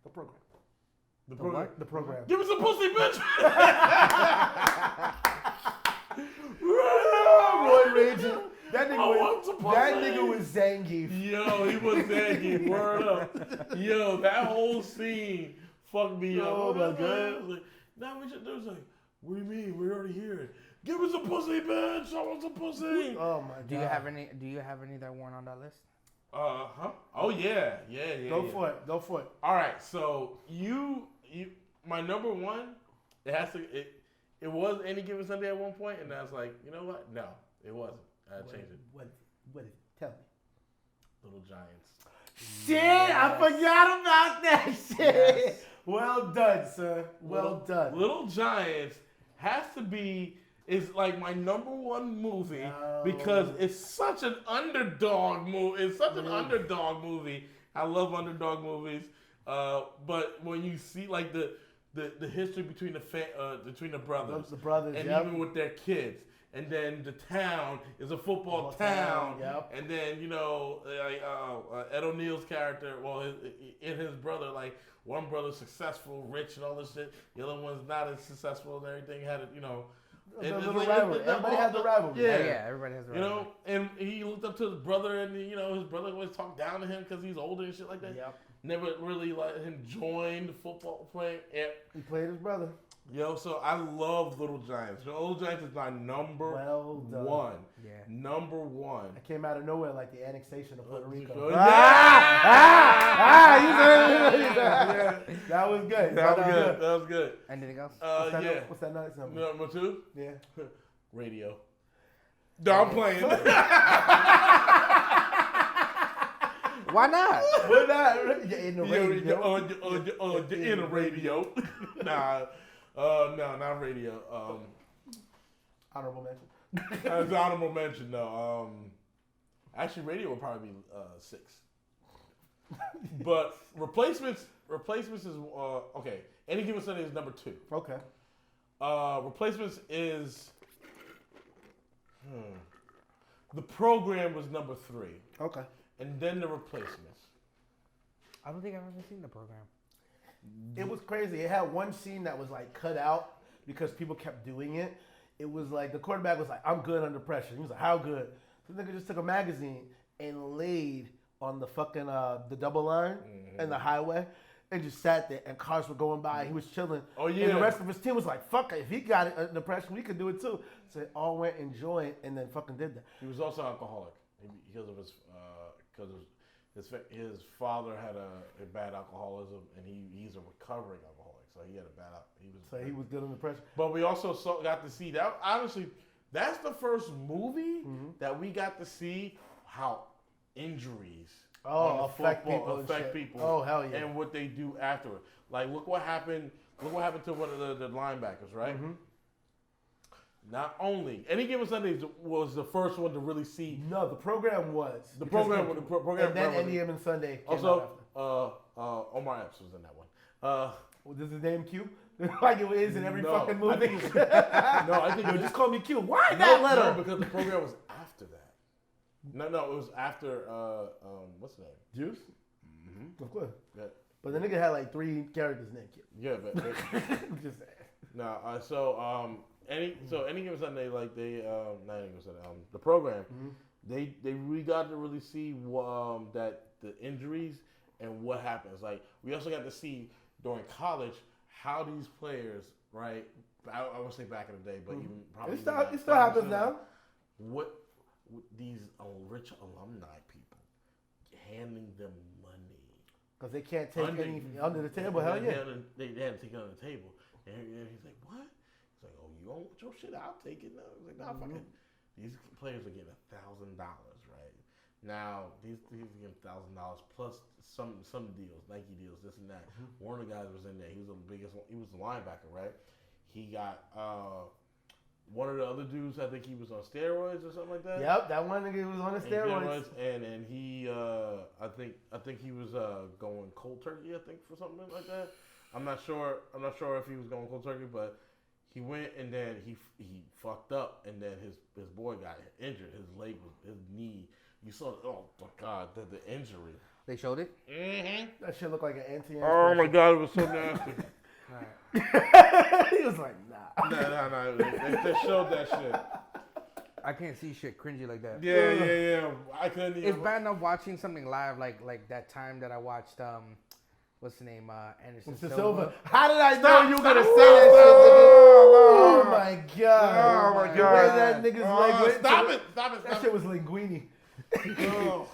The Program. The program. The Program. Give us a pussy, bitch! Roy Raging. That That nigga was Zangief. Yo, he was Zangief. Word up. Yo, that whole scene fucked me up. Oh my God. Like, now we should do like, what do you mean? We're already here. Give us a pussy, bitch. I want some pussy. Oh my God. Do you have any that weren't on that list? Huh? Oh yeah. Go for it. All right, so you, my number 1, it was Any Given Sunday at one point, and I was like, you know what? No, it wasn't. I changed it. What is it? Tell me. Little Giants. Shit, I forgot about that shit. Yes. Well done, sir. Well done. Little Giants has to be is like my number 1 movie because it's such an underdog movie. It's such an underdog movie. I love underdog movies. But when you see like the history between the brothers, The brothers, and yep. even with their kids, and then the town is a football town. Yep. And then, you know, like Ed O'Neill's character, well, his brother, like, one brother's successful, rich, and all this shit. The other one's not as successful and everything. Had it, you know. Rivalry. Everybody has a rivalry. Yeah, everybody has a rivalry. You know, and he looked up to his brother, and, you know, his brother always talked down to him because he's older and shit like that. Yep. Never really let him join the football playing. He played his brother. Yo, so I love Little Giants. Little Giants is my number one. Yeah. Number one. I came out of nowhere like the annexation of Puerto Rico. Yeah. That was good. That was good. Anything else? What's that next number? Number 2? Yeah. Radio. No, I'm playing. Why not? Why not? You're in the radio. You're in the radio. Nah. No, not radio. Honorable mention. It's honorable mention, no. Actually, radio would probably be 6. But replacements is okay. Any Given Sunday is number 2. Okay. Replacements is the program was number 3. Okay. And then the replacements. I don't think I've ever seen the program. It was crazy. It had one scene that was like cut out because people kept doing it. It was like the quarterback was like, "I'm good under pressure." He was like, "How good?" So the nigga just took a magazine and laid on the fucking the double line and the highway and just sat there and cars were going by. He was chilling. Oh yeah. And the rest of his team was like, "Fuck it, if he got it under pressure, we could do it too." So they all went enjoying and then fucking did that. He was also alcoholic because of his father had a bad alcoholism, and he's a recovering alcoholic, so he had a bad. He was good under pressure. But we also got to see that. Honestly, that's the first movie that we got to see how injuries affect people. Oh hell yeah! And what they do afterward. Like look what happened. Look what happened to one of the linebackers, right? Mm-hmm. Not only Any Given Sunday was the first one to really see. No, the program was the program. And then Any Given Sunday. Also, Omar Epps was in that one. Does his name Q? Like it is in every fucking movie. I think just call me Q. Why that letter? No, because the program was after that. No, it was after what's the name? Juice. Mm-hmm. Of course. Yeah. But the nigga had like 3 characters named Q. Yeah, but just no. Any Given Sunday, like they not Any Given Sunday, the program, we got to really see that the injuries and what happens. Like we also got to see during college how these players, right? I would say back in the day, but even probably it still happens now. What these rich alumni people handing them money because they can't take any under the table. Hell yeah, they had to take it under the table. And he's like, what? He's like, oh, you don't want your shit? I'll take it. No, he's like, nah, fuck it. These players are getting $1,000, right? Now these getting $1,000 plus some deals, Nike deals, this and that. One of the guys was in there. He was the biggest one. He was the linebacker, right? He got one of the other dudes. I think he was on steroids or something like that. Yep, that one nigga was on the steroids. And he, I think he was going cold turkey. I think for something like that. I'm not sure if he was going cold turkey, but he went and then he fucked up, and then his boy got injured. His leg his knee. You saw, oh my God, the injury. They showed it? Mm-hmm. That shit looked like an anti. Oh my God, it was so nasty. He was like, nah. Nah. They showed that shit. I can't see shit cringy like that. Yeah. I couldn't even. It's bad enough watching something live like that time that I watched, what's the name, Anderson Silva. How did I know you were going to say that shit, nigga? Oh my God. Oh my God. Where that nigga's leg went. Stop it. That shit was linguini. Oh.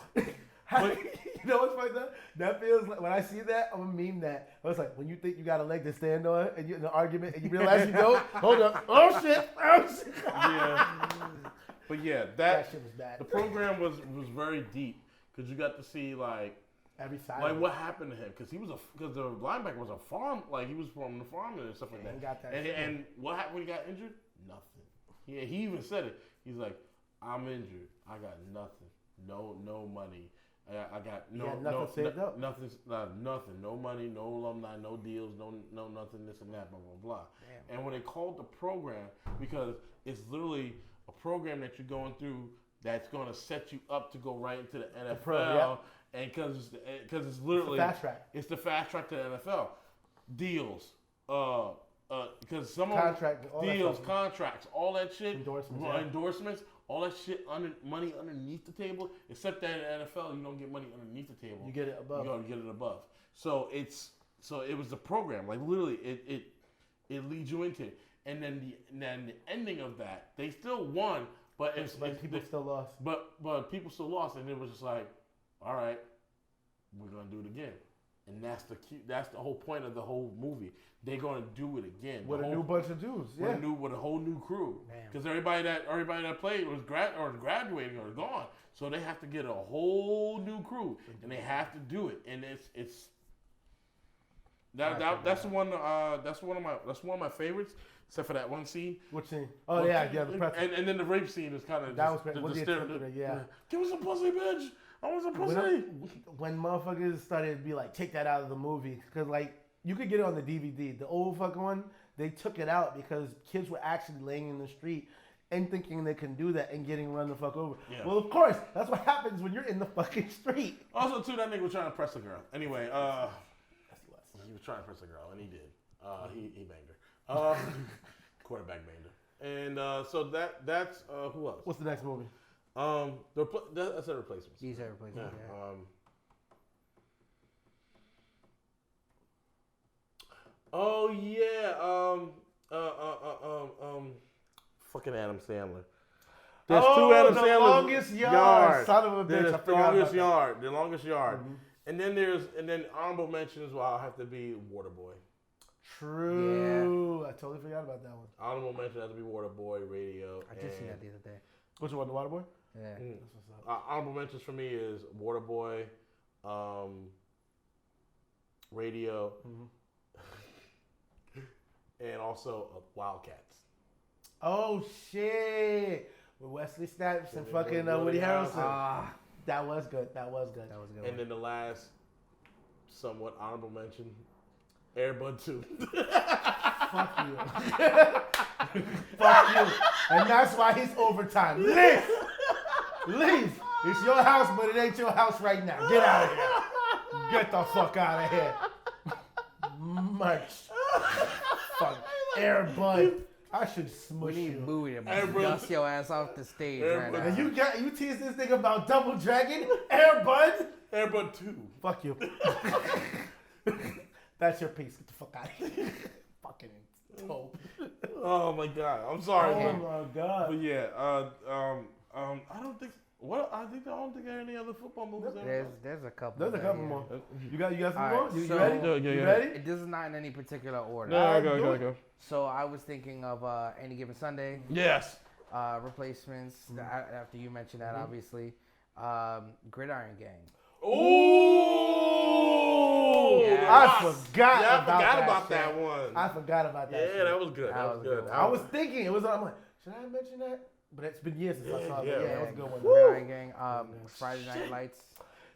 You know what's funny though? That feels like when I see that, I'm gonna meme that. I was like, when you think you got a leg to stand on and you're in an argument and you realize you don't, hold up. Oh shit. Yeah. But yeah, that shit was bad. The program was very deep because you got to see like every side. Like what happened to him because the linebacker was a farm, like he was from the farm and stuff like that. He got that and what happened when he got injured? Nothing. Yeah, he even said it. He's like, I'm injured. I got nothing. No money. I got nothing saved up. Nothing. No money. No alumni. No deals. No nothing. This and that. Blah blah blah. Damn. And when they called the program, because it's literally a program that you're going through that's going to set you up to go right into the NFL. Pro, And because it's literally fast track. It's the fast track to the NFL. Deals. Because some Contract, of deals, contracts, all that shit. Endorsements. All that shit money underneath the table. Except that in the NFL, you don't get money underneath the table. You get it above. You gotta get it above. So it was the program. Like literally, it leads you into it. And then the ending of that, they still won, but people still lost. But people still lost, and it was just like, all right, we're gonna do it again. And that's the whole point of the whole movie. They're gonna do it again With a new bunch of dudes, with a whole new crew. Because everybody that played was graduating or gone, so they have to get a whole new crew, and they have to do it. And that's one of my favorites, except for that one scene. Which scene? Oh yeah, the pretzel. And then the rape scene is kind of that was yeah. Give us a pussy, bitch. I want some pussy. When motherfuckers started to be like, take that out of the movie, because like you could get it on the DVD. The old fucking one, they took it out because kids were actually laying in the street and thinking they can do that and getting run the fuck over. Yeah. Well, of course, that's what happens when you're in the fucking street. Also, too, that nigga was trying to press a girl. Anyway, he was trying to press a girl, and he did. He banged her. Quarterback banged her. And so that's who else? What's the next movie? That's a replacement. These are replacements. Yeah. Oh yeah. Fucking Adam Sandler. There's two Adam Sandler. The Longest Yard. Son of a bitch. The Longest Yard. Mm-hmm. And then honorable mentions. Well, I'll have to be Waterboy. True. Yeah. I totally forgot about that one. Honorable mention has to be Waterboy, Radio. I just seen that the other day. Which one? The Waterboy? Yeah. That's what's up. Honorable mentions for me is Waterboy, Radio, and also Wildcats. Oh shit! With Wesley Snipes and fucking Woody Harrelson. That was good. And then the last, somewhat honorable mention, Air Bud 2. Fuck you. Fuck you. And that's why he's overtime. Leave. It's your house, but it ain't your house right now. Get out of here. Get the fuck out of here. Merch. Fuck. Air Bud. I should smush you. Booty him. Dust your ass off the stage right now. And you tease this thing about Double Dragon? Air Bud? Air Bud 2. Fuck you. That's your piece. Get the fuck out of here. Fucking dope. Oh my god. I'm sorry. Oh my god. But yeah, I don't think there are any other football movies. There's a couple. There's a couple more. You got some All more? right, You so- ready? You ready? This is not in any particular order. No, go. So I was thinking of Any Given Sunday. Yes. Replacements. After you mentioned that, obviously. Gridiron Gang. Ooh! Yes. I forgot about that one. I forgot about that. Yeah, that was good. That was good. I was thinking, I'm like, should I mention that? But it's been years since I saw it. Yeah, That was a good one. Gridiron Gang. Friday Night Lights.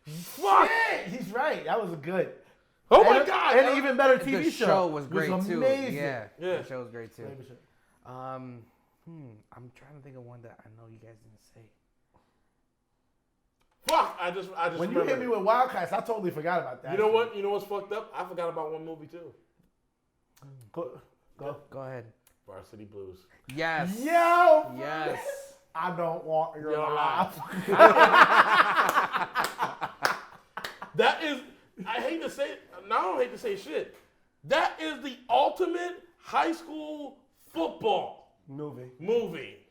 Fuck! He's right. That was good. Oh my god! And an even better TV The show. show was great too. amazing. Yeah, Yeah. the show was great too. I'm trying to think of one that I know you guys didn't say. Fuck! I just When you hit me with Wildcats, I totally forgot about that. You know what? You know what's fucked up? I forgot about one movie too. Go. Go ahead. Varsity Blues. Yes. Yo! Yes. I don't want your life. That is, I hate to say it. No, I don't hate to say shit. That is the ultimate high school football Movie.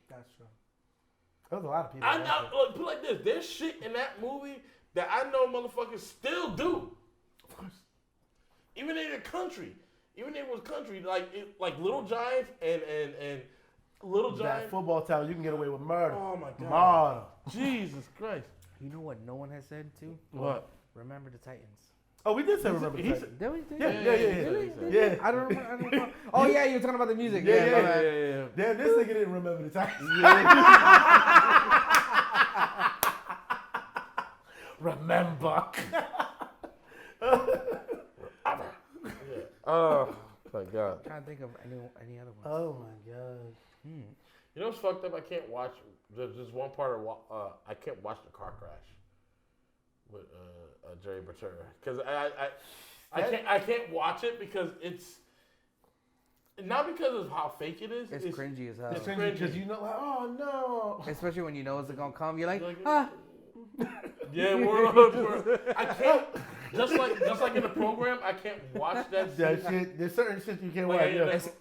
That's true. There's a lot of people. Put it like this. There's shit in that movie that I know motherfuckers still do. Of course. Even in the country. Even if it was country, like Little Giants and Little Giants. That football town, you can get away with murder. Oh my God. Murder. Jesus Christ. You know what no one has said too? What? Remember the Titans. Oh, we did say Remember the Titans. Did we? Yeah. I don't remember. Oh yeah, you were talking about the music. Yeah. Damn, this nigga didn't remember the Titans. Remember. Oh my God. I'm trying to think of any other ones. Oh my God. You know what's fucked up? I can't watch. There's just one part of I can't watch the car crash with Jerry Bertura because I can't watch it because it's not because of how fake it is. It's cringy as hell. It's cringy because you know, like, oh no. Especially when you know it's gonna come, you're like, Yeah, word. I can't. Just like in the program, I can't watch that shit. There's certain shit you can't watch.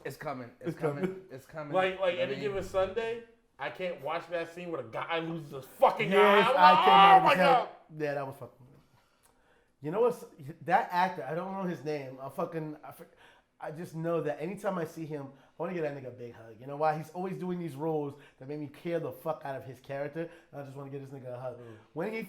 It's coming. It's coming. It's coming. Like any given Sunday, I can't watch that scene where the guy loses his fucking yes, eye. Oh my god. Yeah, that was fucking. You know what's that actor? I don't know his name. I just know that anytime I see him, I want to get that nigga a big hug. You know why? He's always doing these roles that make me care the fuck out of his character. I just want to get this nigga a hug. When he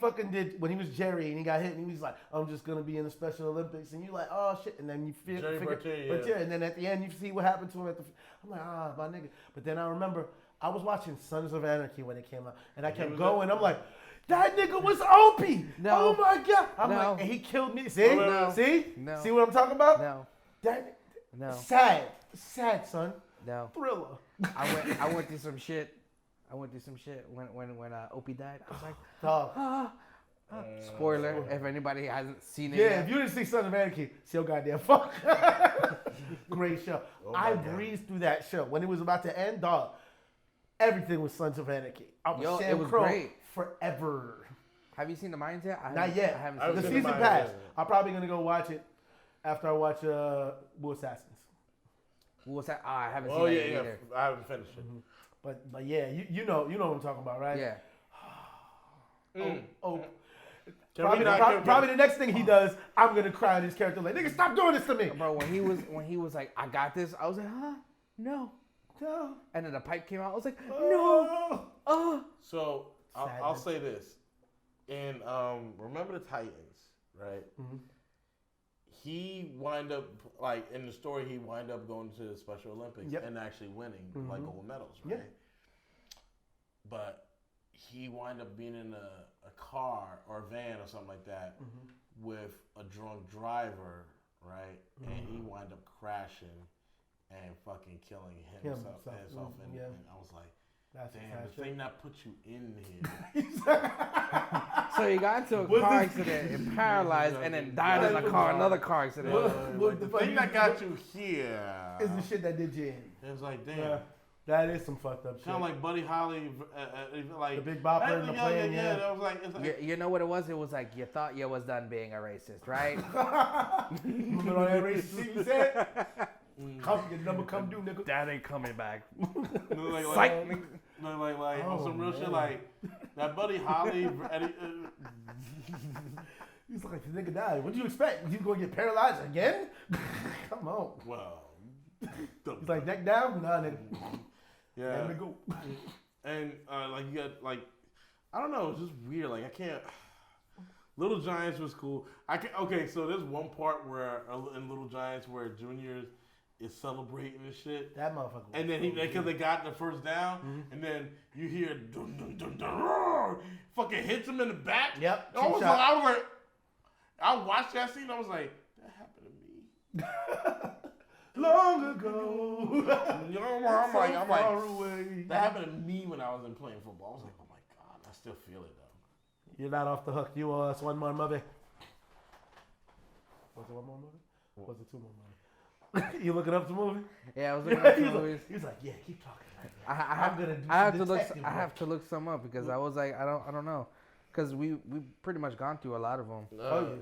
was Jerry and he got hit and he was like, I'm just going to be in the Special Olympics. And you're like, oh shit. And then you figure, and then at the end you see what happened to him. I'm like, my nigga. But then I remember I was watching Sons of Anarchy when it came out. And I kept going. I'm like, that nigga was Opie. No. Oh my God. I'm like, and he killed me. See? No. See? No. See what I'm talking about? No. No. Sad, son. No. Thriller. I went through some shit. When Opie died. I was like, Dog. spoiler, if anybody hasn't seen it Yeah, yet. if you didn't see Son of Anarchy, see your goddamn fuck. Great show. I breezed through that show. When it was about to end, dog, everything was Sons of Anarchy. I was Sam Crow great. Forever. Have you seen the Mines yet? Not yet. I haven't The seen season passed. I'm probably going to go watch it after I watch Blue Assassins. What's that? I haven't seen that either. I haven't finished it. Mm-hmm. But yeah, you know what I'm talking about, right? Yeah. Probably the next thing he does, I'm gonna cry on his character like, nigga, stop doing this to me. Bro, when he was like, I got this, I was like, no. And then the pipe came out, I was like, no. So I'll say this. In Remember the Titans, right? Mm-hmm. He wind up, like, in the story, he wind up going to the Special Olympics and actually winning, like, gold medals, right? Yep. But he wind up being in a car or a van or something like that with a drunk driver, right? And he wind up crashing and fucking killing himself. And I was like, damn, the thing that put you in here. So he got into a car accident and paralyzed and then died in a car, another car accident. The thing that got you here is the shit that did you in. It was like, damn. Yeah, that is some fucked up shit. Kind of like Buddy Holly, like the Big Bopper in the plane. Yeah, that was like, it's like you know what it was? It was like you thought you was done being a racist, right? Remember all that racist shit you said? Come, your number come due, nigga. That ain't coming back. like on some real shit, like that Buddy Holly. He's like, the nigga died. What do you expect? You gonna get paralyzed again? Come on. Well, he's like, neck down? Nah, nigga. Yeah. Let me go. And like you got like, I don't know. It's just weird. Like I can't. Little Giants was cool. Okay, so there's one part where in Little Giants where Junior is celebrating and shit. That motherfucker. And then because they got the first down, and then you hear dun dun dun dun, roar, fucking hits him in the back. Yep. I watched that scene. I was like, that happened to me long ago. You know, I'm like, that happened to me when I was playing football. I was like, oh my god, I still feel it though. You're not off the hook. You owe us one more movie. Was it one more movie? Or was it two more movies? You looking up the movie? Yeah, I was looking up the movies. He was like, yeah, keep talking. I have to look some up because I was like, I don't know. Because we pretty much gone through a lot of them.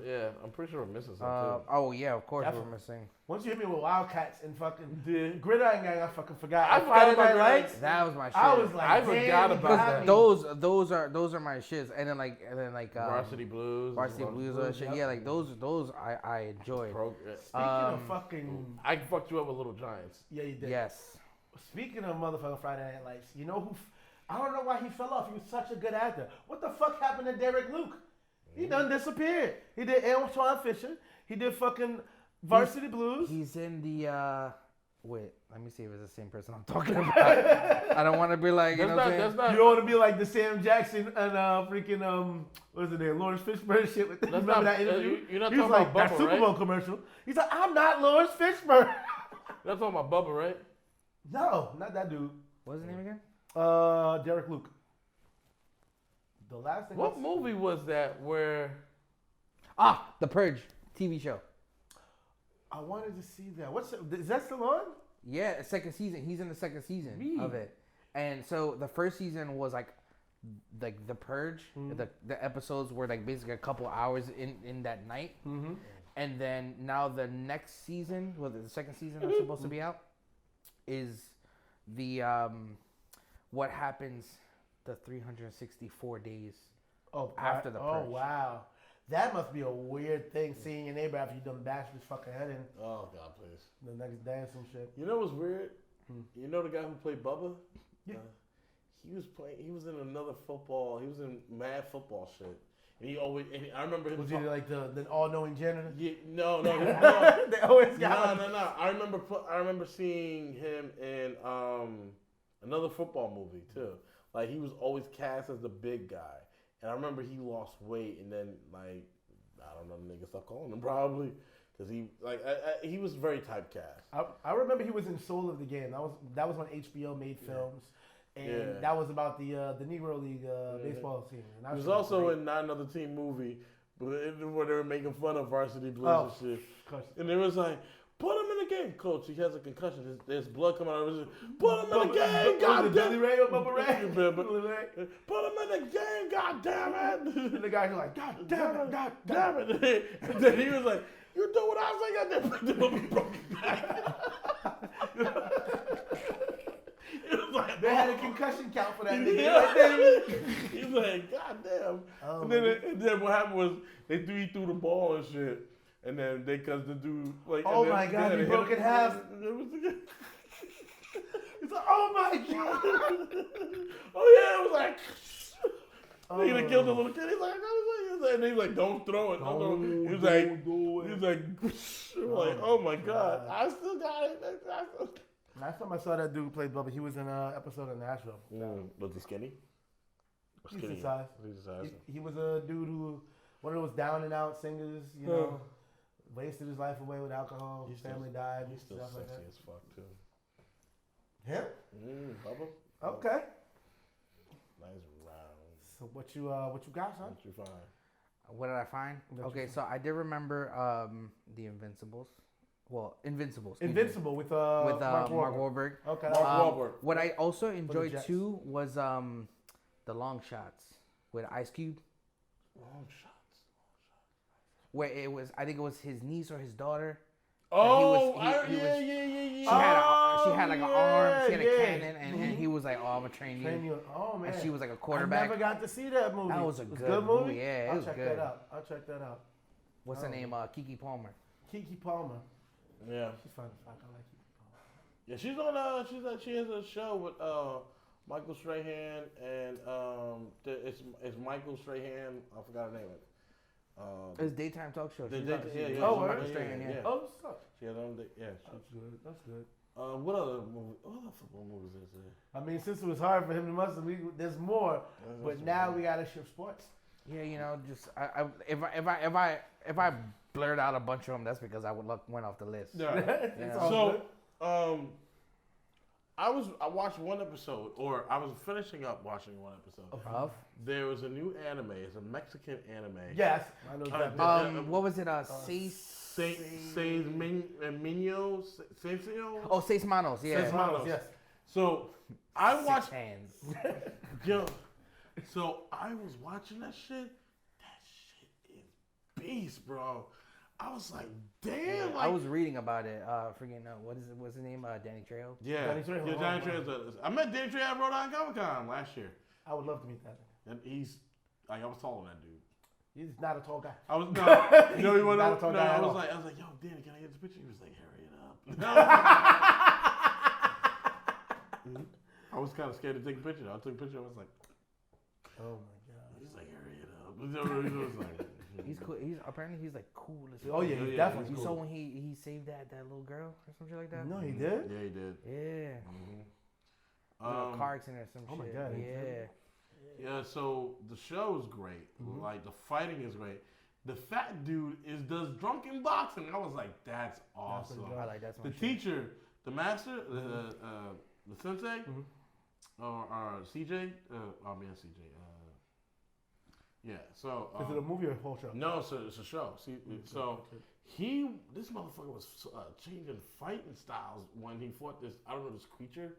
Yeah, I'm pretty sure we're missing some too. Oh yeah, of course Definitely. we're missing. Once you hit me with Wildcats and fucking Gridiron Gang, I fucking forgot. I forgot about Friday Night Lights. That was my shit. I was like, I forgot about that. Those are my shits. And then like Varsity Blues. Or shit. Yeah, like those I enjoyed. Speaking of fucking, I fucked you up with Little Giants. Yeah, you did. Yes. Speaking of motherfucking Friday Night Lights, you know who? I don't know why he fell off. He was such a good actor. What the fuck happened to Derek Luke? He done disappeared. He did Antoine Fisher. He did fucking Varsity Blues. He's in the wait, let me see if it's the same person I'm talking about. I don't want to be like, you know what I'm saying? You don't want to be like the Sam Jackson and freaking what's his name, Lawrence Fishburne shit with remember that interview? You're not he was talking like about that Bubba, Super right? Bowl commercial. He's like, I'm not Lawrence Fishburne. You're not talking about Bubba, right? No, not that dude. What's his name again? Derek Luke. The last thing. What movie was that where? The Purge TV show. I wanted to see that. Is that still on? Yeah, second season. He's in the second season Really? of it. And so the first season was like the Purge. The episodes were like basically a couple hours in that night. Mm-hmm. And then now the next season, well, the second season that's supposed to be out, is the what happens the 364 days after the Purge. Oh wow, that must be a weird thing seeing your neighbor after you done bashed his fucking head in Oh God, please. the next day and some shit. You know what's weird? You know the guy who played Bubba? Yeah. He was in another football. He was in mad football shit. And I remember him. Was he like the all-knowing janitor? Yeah, no. They always got No. I remember seeing him in another football movie too. Like he was always cast as the big guy, and I remember he lost weight, and then like I don't know, niggas stopped calling him probably because he was very typecast. I remember he was in Soul of the Game. That was when HBO made films, and that was about the Negro League baseball team. And He was also in Not Another Team movie, where they were making fun of Varsity Blues and shit. And it was like, put him in the game, coach. He has a concussion. There's blood coming out of his. Put him in the game, goddamn. Ray or Bubba Ray? Put him in the game, goddamn it. And the guy's like, God damn it. And then he was like, you do what I say, goddamn. Broke his back. They had a concussion count for that nigga. Yeah. He was like, God damn. Oh, and then what happened was he threw the ball and shit. And then because the dude like oh my God, he broke in half. He's like, oh my God. Oh yeah, it was like he killed the little kid. He's like, and he's like, don't throw it. Don't throw it. He was like, oh my God. I still got it. Last time I saw that dude who played Bubba, he was in an episode of Nashville. Was he skinny? Decent size. He was a dude who, one of those down and out singers, you know, wasted his life away with alcohol. His family died. He's still stuff sexy like that. as fuck too. Him? Bubba. Okay. Nice round. So what you got, son? What you find? What did I find? Okay, so I did remember the Invincibles. Well, Invincible with Mark Wahlberg. Okay. Mark Wahlberg. What I also enjoyed too was the Long Shots with Ice Cube. Long Shots. Where it was, I think it was his niece or his daughter. Oh, She had like an arm, she had a cannon, and he was like, "Oh, I'm gonna train you." Oh man. And she was like a quarterback. I never got to see that movie. That was a good movie. Yeah, I'll check that out. I'll check that out. What's her name? Kiki Palmer. Kiki Palmer. Yeah. She's fine as fuck. I like Kiki Palmer. Yeah, she has a show with Michael Strahan and it's Michael Strahan. I forgot her name. It's a daytime talk show. Yeah. Oh, Michael Strahan. Yeah. Oh, suck. She had on That's good. That's good. What other football movies is there? I mean, since it was hard for him to muscle, there's more. But now we gotta shift sports. Yeah, you know, just if I blurred out a bunch of them, that's because I went off the list. Yeah. So, I watched one episode, or I was finishing up watching one episode. Of? There was a new anime. It's a Mexican anime. Yes, I know exactly. What was it? Seis Manos. Oh, Seis Manos. Yeah. Seis Manos, yes. So I watched. Hands. Yo, so I was watching that shit. That shit is beast, bro. I was like, damn. I was reading about it. What's his name? Danny Trejo. Yeah. Danny Trejo. Danny Trejo. I met Danny Trejo at Rhode Island Comic-Con last year. I would love to meet that. And I was taller than that dude. He's not a tall guy. I was he wasn't. Not a tall guy I at was all. like, yo, Danny, can I get this picture? He was like, hurry it up. I was kind of scared to take a picture. I took a picture. I was like, oh my God. He's like, hurry it up. He was like, He's cool. He's like cool as fuck. Oh yeah, he's definitely. You cool. saw when he saved that little girl or something like that? No, he did. Yeah, he did. Yeah. Mm-hmm. Car accident or some shit. Oh my God. Yeah. Yeah. So the show is great. Mm-hmm. Like the fighting is great. The fat dude does drunken boxing. I was like, that's awesome. I like that. The teacher, the master, the sensei, or CJ. I mean CJ. Yeah. So Is it a movie or a whole show? no, it's a show. See, so this motherfucker was changing fighting styles when he fought this. I don't know, this creature.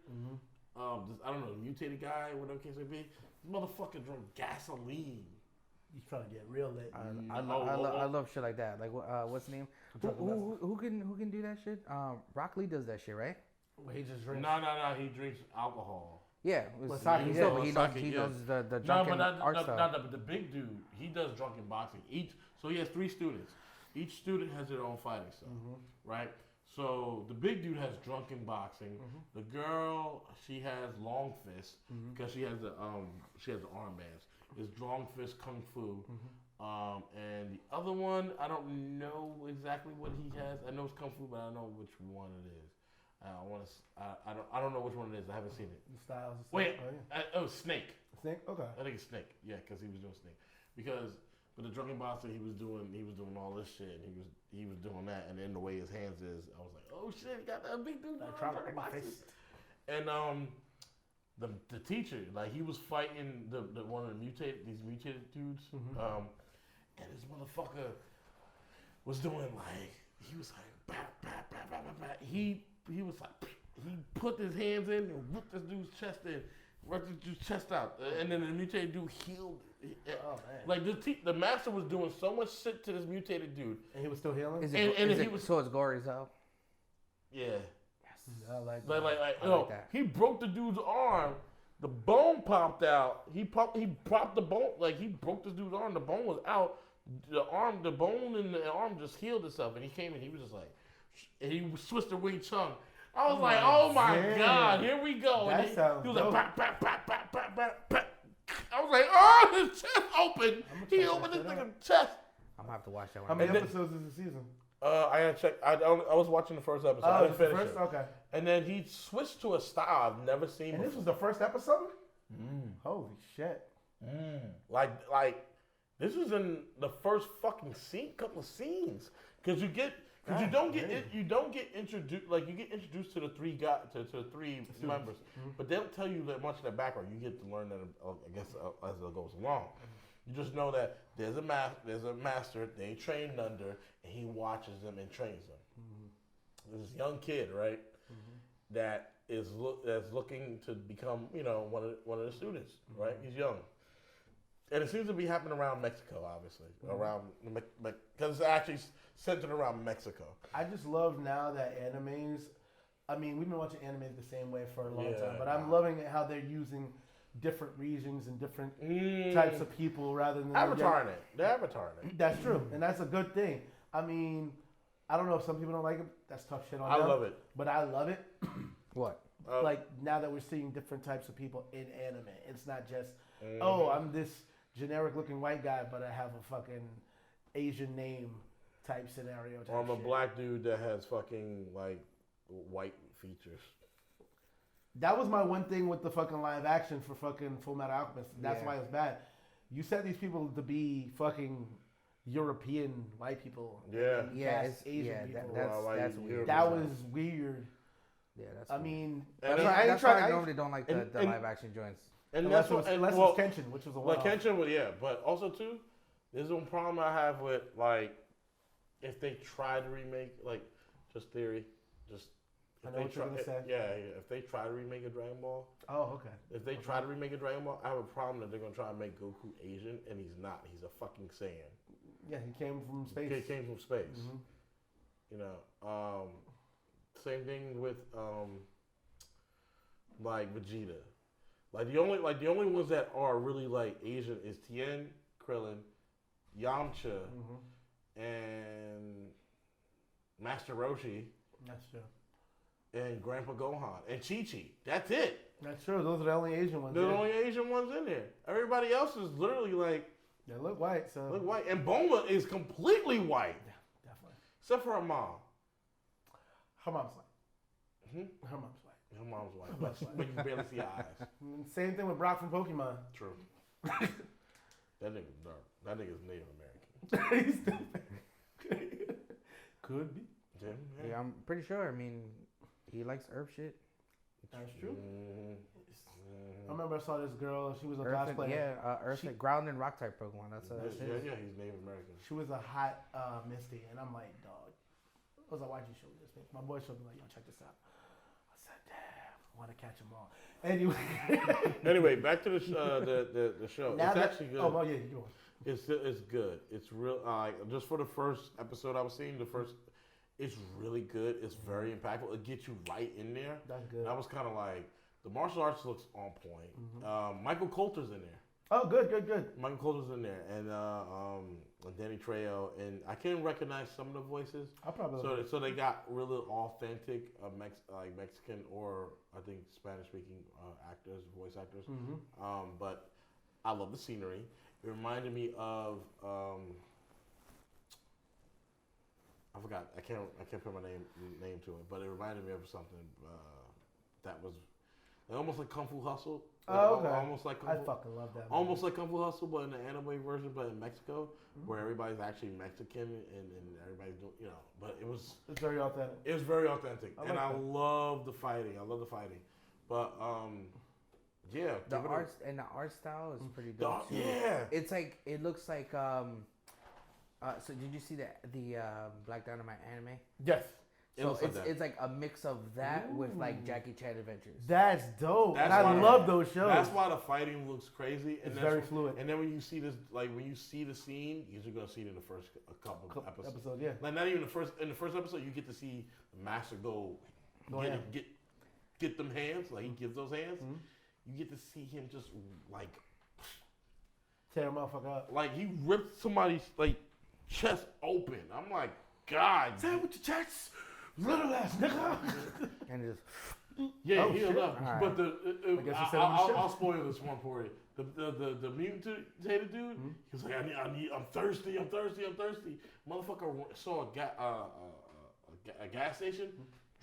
I don't know, the mutated guy, whatever the case may be. This motherfucker drank gasoline. He's trying to get real lit. I love shit like that. Like what's the name? Who can do that shit? Rock Lee does that shit, right? He just drinks. No. He drinks alcohol. Yeah, Wasaki. he knows the drunken art stuff. But the big dude, he does drunken boxing. So he has 3 students. Each student has their own fighting style, right? So the big dude has drunken boxing. The girl, she has long fist because she has the armbands. It's long fist kung fu. And the other one, I don't know exactly what he has. I know it's kung fu, but I don't know which one it is. I don't know which one it is. I haven't seen it. The styles. Wait, Snake. Snake. Okay. I think it's Snake. Yeah, because he was doing Snake. But the drunken boxer, he was doing all this shit. And he was doing that, and then the way his hands is, I was like, oh shit, he got that big dude. And the teacher, like he was fighting the one of these mutated dudes, and this motherfucker was doing like he was like he was like he put his hands in and ripped this dude's chest in, ripped this dude's chest out, and then the mutated dude healed. Oh man! Like the master was doing so much shit to this mutated dude, and he was still healing. So it's gory as hell. Yeah. Yes. I like that. He broke the dude's arm. The bone popped out. He popped the bone. Like he broke this dude's arm. The bone was out. The bone in the arm just healed itself, and he came in. He was just like, and he switched the Wing Chun. I was like, oh my god, here we go. That sounds he was dope. like, bah, bah, bah, bah, bah, bah. I was like, oh, his chest opened. He opened his nigga's chest. I'm gonna have to watch that one. How many episodes is the season? I gotta check. I was watching the first episode. I didn't finish it. Okay. And then he switched to a style I've never seen before. This was the first episode? Holy shit. Like this was in the first fucking couple of scenes. Because you don't get introduced, like you get introduced to the 3 members, but they don't tell you that much of their background. You get to learn that, I guess, as it goes along. You just know that there's a master they trained under, and he watches them and trains them. This young kid, right, that is looking to become, one of the students, right? He's young, and it seems to be happening around Mexico, obviously, because it's actually centered around Mexico. I just love now that animes. I mean, we've been watching anime the same way for a long time, but I'm loving how they're using different regions and different types of people rather than avataring it. They're avataring it. That's true, and that's a good thing. I mean, I don't know if some people don't like it. That's tough shit on them. I love it, but I love it. What? Like now that we're seeing different types of people in anime, it's not just I'm this generic looking white guy, but I have a fucking Asian name type scenario. Or I'm a black dude that has fucking like white features. That was my one thing with the fucking live action for fucking Full Metal Alchemist. That's why it's bad. You set these people to be fucking European white people. Yeah. It's Asian people. That's weird. That was weird. Yeah, that's I weird. mean, That's why I normally don't like the live action joints. And unless it's Kenshin, which was a like Kenshin, but also too, there's one problem I have with like if they try to remake just theory, I know what you're gonna say. Yeah, if they try to remake a Dragon Ball. Oh, okay. If they try to remake a Dragon Ball, I have a problem that they're gonna try and make Goku Asian, and he's not. He's a fucking Saiyan. Yeah, he came from space. He came from space. Same thing with like Vegeta. Like the only ones that are really like Asian is Tien, Krillin, Yamcha, and Master Roshi. That's true. And Grandpa Gohan and Chi-Chi. That's it. That's true. Those are the only Asian ones. They're the only Asian ones in there. Everybody else is literally like they look white. So look white, and Bulma is completely white. Yeah, definitely. Except for her mom. Her mom's white. Her mom's white. Her mom's white, but you can barely see her eyes. Same thing with Brock from Pokemon. True. That nigga's dark. That nigga's Native American. He's still could be. Yeah, I'm pretty sure. I mean, he likes herb shit. That's true. I remember I saw this girl. She was a Earth, cosplayer. yeah, Earth, ground and rock type Pokemon. That's Yeah, he's Native American. She was a hot Misty, and I'm like, dog. I was like, why'd you show me this? My boy showed me like, yo, check this out. I said, damn, I want to catch them all. Anyway, back to the show. Now it's actually good. Oh, yeah, you go. It's good. It's real. Just for the first episode I was seeing, it's really good. It's very impactful. It gets you right in there. That's good. And I was kind of like, the martial arts looks on point. Michael Coulter's in there. Oh, good. Michael Coulter's in there, and Danny Trejo, and I can't recognize some of the voices. I probably so they got really authentic Mexican or I think Spanish speaking voice actors. But I love the scenery. It reminded me of I forgot. I can't put my name to it, but it reminded me of something that was almost like Kung Fu Hustle. Oh, okay. Almost like Kung Fu. I fucking love that movie. Almost like Kung Fu Hustle, but in the anime version, but in Mexico, where everybody's actually Mexican and everybody's doing, But it's very authentic. It was very authentic, I love the fighting. But yeah, the art style is pretty dope too. Yeah, it's like it looks like So did you see the Black Dynamite anime? Yes. So it's like a mix of that with like Jackie Chan Adventures. That's dope. And I love those shows. That's why the fighting looks crazy. And it's very fluid. And then when you see this, like when you see the scene, you're gonna see it in the first couple episodes. Yeah. Like not even in the first episode, you get to see the master get them hands. Like he gives those hands. You get to see him just like tear a motherfucker up. Like he ripped somebody's like chest open. I'm like, God. Say it with your chest. Little ass nigga. And just healed up. Right. But I'll spoil this one for you. The mutated dude, he was like, I'm thirsty. Motherfucker saw a gas station,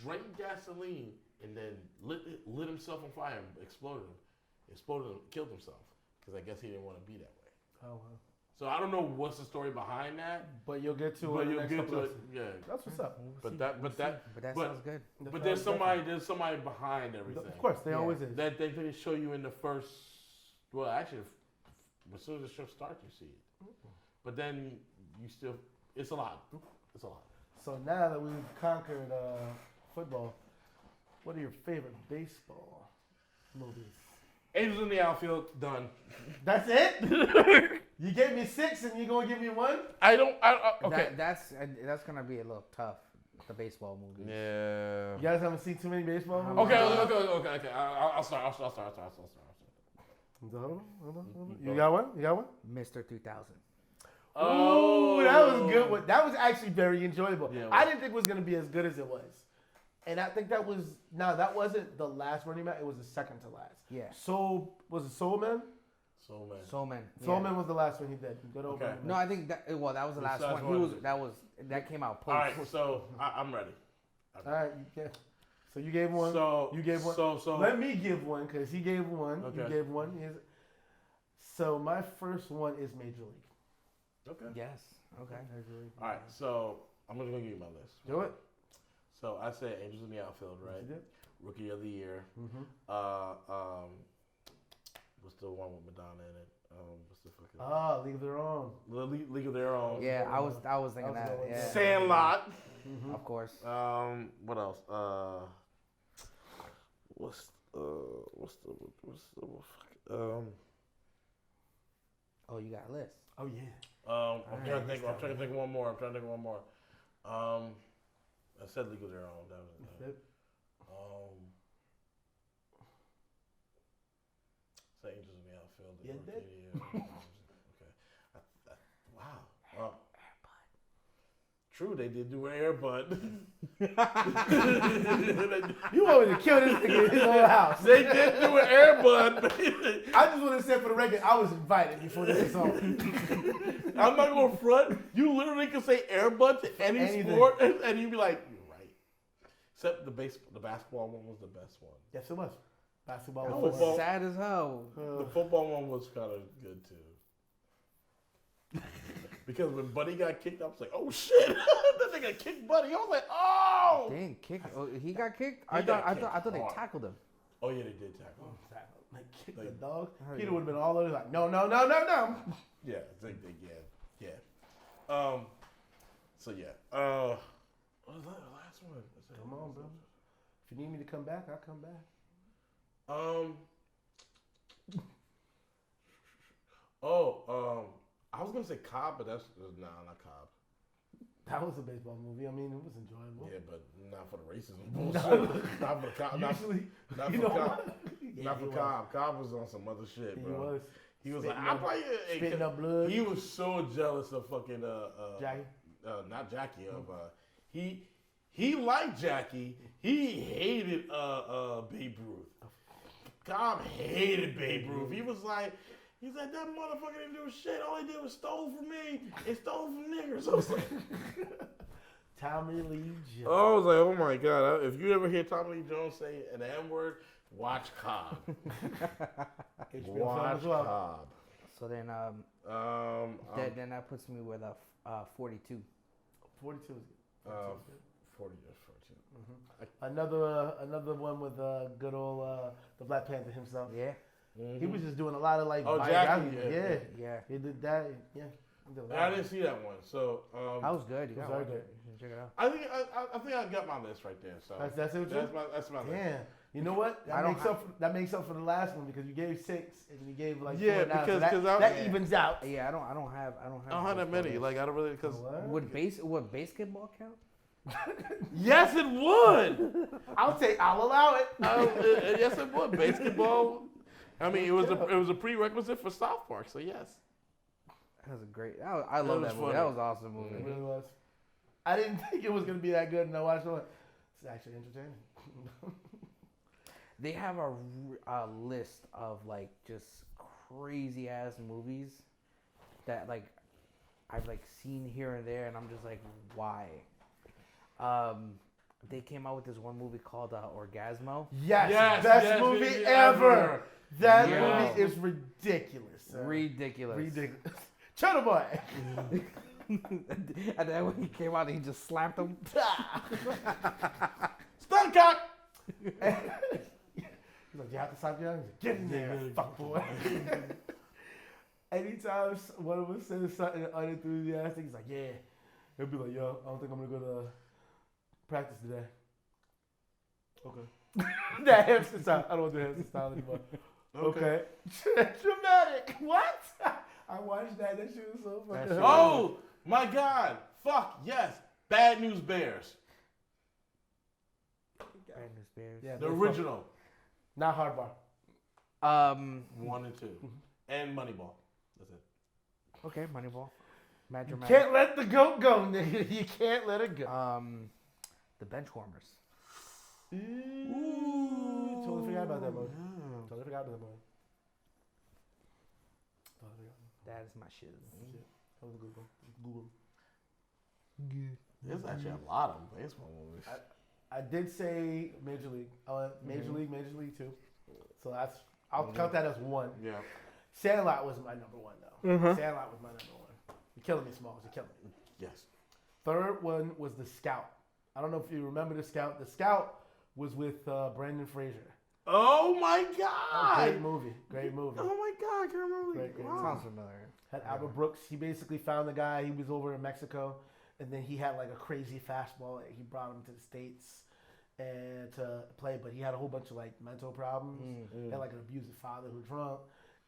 drank gasoline, and then lit himself on fire and exploded him, killed himself because I guess he didn't want to be that way. Oh wow. So I don't know what's the story behind that, but you'll get to it. Yeah, that's what's up. But that sounds good. But there's somebody behind everything. Of course, they always is. That they show you in the first. Well, actually, as soon as the show starts, you see it. But then it's a lot. So now that we've conquered football, what are your favorite baseball movies? Angels in the Outfield, done. That's it? You gave me 6 and you're going to give me 1? Okay. That's going to be a little tough, the baseball movies. Yeah. You guys haven't seen too many baseball movies? Okay. I'll start. You got one? Mr. 2000. Oh, that was a good one. That was actually very enjoyable. Yeah, I didn't think it was going to be as good as it was. And I think that wasn't the last Running Man. It was the second to last. Yeah. So, was it Soul Man? Soul Man. Soul Man was the last one he did. Good old Man. No, I think that was the last one. That came out post. All right, so I'm ready. All right, so you gave one. You gave one. So let me give one because he gave one. Okay. You gave one. So my first one is Major League. Okay. Yes. Okay. All right, so I'm just gonna give you my list. Do it. So I said Angels in the Outfield, right? Yes, you did. Rookie of the Year. What's the one with Madonna in it? What's the fucking? League of Their Own. League of Their Own. Yeah, I was thinking that. Yeah. Sandlot. Of course. What else? What's the Oh, you got a list. Oh yeah. I'm trying to think of one more. I said League of Their Own. That was it. Say Angels in the Outfield. Yeah, did. Okay. Wow. True, they did do an Airbud. You want me to kill this nigga in his own house? They did do an Airbud. I just want to say for the record, I was invited before this song. I'm not going to front. You literally can say Airbud to any sport, and you'd be like, you're right. Except the basketball one was the best one. Yes, it was. Basketball That was was sad as hell. The football one was kind of good too. Because when Buddy got kicked, I was like, oh shit, that nigga kicked Buddy. I was like, oh. They didn't kick. Oh, he got kicked. He I got thought they hard. tackled him. Oh yeah, they did tackle him. Like kick Like, the dog. heard Peter you. would have been all over like, no. Yeah, yeah. So yeah. What was that the last one? Come on, bro. If you need me to come back, I'll come back. I was gonna say Cobb, but that's not Cobb. That was a baseball movie. I mean, it was enjoyable. Yeah, but not for the racism bullshit. Not for Cobb. Usually, Not you for know Cobb. what? Yeah, Not for he was. Cobb. Cobb was on some other shit, He bro. was. He was like, Spitting I'm up- probably Spitting up blood. He was so jealous of fucking Jackie? not Jackie of he liked Jackie. He hated Babe Ruth. Cobb hated Babe Ruth. He was like that motherfucker didn't do shit. All he did was stole from me and stole from niggers. I was like, Tommy Lee Jones. I was like, oh my god! If you ever hear Tommy Lee Jones say an N word, watch Cobb. HBO Watch as well. Cobb. So then, then that puts me with 42. 42 is good. 40. Another one with good old the Black Panther himself. Yeah. Mm-hmm. He was just doing a lot of like Jackie, biography. Yeah. He did that. Yeah. He did a lot. I didn't see that one, so That was good. You It was gotta very watch good. it. You should check it out. I think I got my list right there. So That's it. that's my list. Damn. You know what? That makes up for the last one because you gave 6 and you gave like 4 now. So that evens out. Yeah, I don't have I don't have that many. Like I don't really because would basketball count? yes, it would. I'll allow it. Yes, it would. Basketball. I mean, it was a prerequisite for South Park. So yes. That was a great. I love that movie. funny. That was an awesome movie. It really was. I didn't think it was gonna be that good, and I watched it. It's actually entertaining. They have a list of like just crazy ass movies that like I've like seen here and there, and I'm just like, why? They came out with this one movie called Orgasmo. Yes, best movie ever. That Yo. movie is ridiculous. Sir. Ridiculous. Cheddar boy. And then when he came out, he just slapped him. Stunt cock. He's like, you have to stop yelling. Get in there, fuck boy. Anytime one of us says something unenthusiastic, he's like, yeah. He'll be like, yo, I don't think I'm gonna go to practice today. Okay. That hamster style. I don't want to do hamster style anymore. Okay. Dramatic. What? I watched that. That shit was so fucking. Oh my God! Fuck yes! Bad News Bears. Bad News Bears. Yeah, The original. Not hardbar. 1 and 2, and Moneyball. That's it. Okay, Moneyball. Mad You Dramatic. can't let the goat go, nigga. You can't let it go. The Benchwarmers. Ooh. Totally forgot about that movie. Totally forgot about that movie. Totally forgot. That is my shit. That was a good one. Google. There's actually a lot of baseball movies. I did say Major League. Major League too. So I'll count that as 1. Yeah. Sandlot was my number 1 though. Sandlot was my number 1. You're killing me, Smalls. You're killing me. Yes. Third one was The Scout. I don't know if you remember The Scout. The Scout was with Brendan Fraser. Oh my God! Great movie. Great movie. Oh my God! I can't remember. Great Wow. Sounds familiar. Had Albert Brooks. He basically found the guy. He was over in Mexico, and then he had like a crazy fastball. He brought him to the States and to play, but he had a whole bunch of like mental problems. He had like an abusive father who was drunk,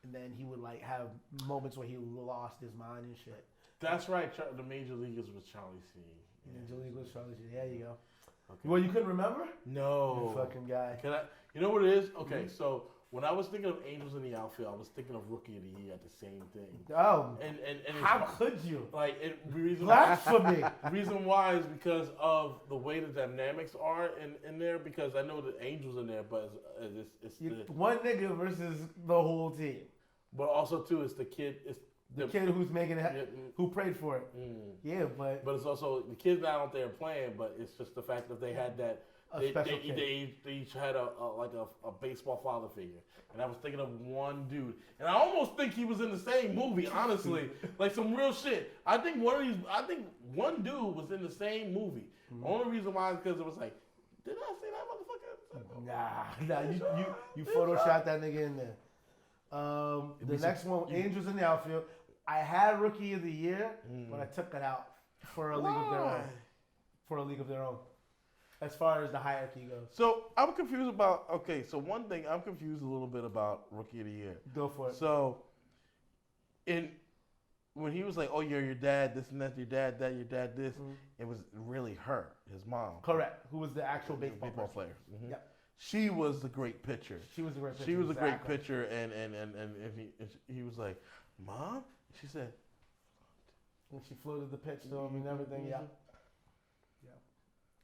and then he would like have moments where he lost his mind and shit. That's right. The Major Leaguers was Charlie C. Major League was Charlie. There you go. Okay. Well, you couldn't remember? No. You fucking guy. Can I? You know what it is? Okay, so when I was thinking of Angels in the Outfield, I was thinking of Rookie of the Year at the same thing. Oh, And it's how could you? like the reason Blasphemy. the reason why is because of the way the dynamics are in there. Because I know the Angels in there, but it's One nigga versus the whole team. but also too it's the kid. It's The kid who's making it, who prayed for it. Yeah, but it's also the kids not out there playing, but it's just the fact that they had that. They each had a baseball father figure, and I was thinking of one dude, and I almost think he was in the same movie. Honestly, like some real shit. I think one dude was in the same movie. Only reason why is because it was like, did I see that motherfucker? Nah, you photoshopped that nigga in there. The next one, Angels in the Outfield. I had Rookie of the Year, but I took it out for a league of their own. For a league of their own. As far as the hierarchy goes. So I'm confused about. Okay, so one thing I'm confused a little bit about Rookie of the Year. Go for it. So, when he was like, "Oh, you're your dad, this and that, your dad, that, your dad, this," it was really her, his mom. Correct. Who was the actual baseball player? Mm-hmm. Yep. She was the great pitcher. She was a great pitcher. She was a great pitcher, and he was like, "Mom," she said. And she floated the pitch to him and everything. Yeah.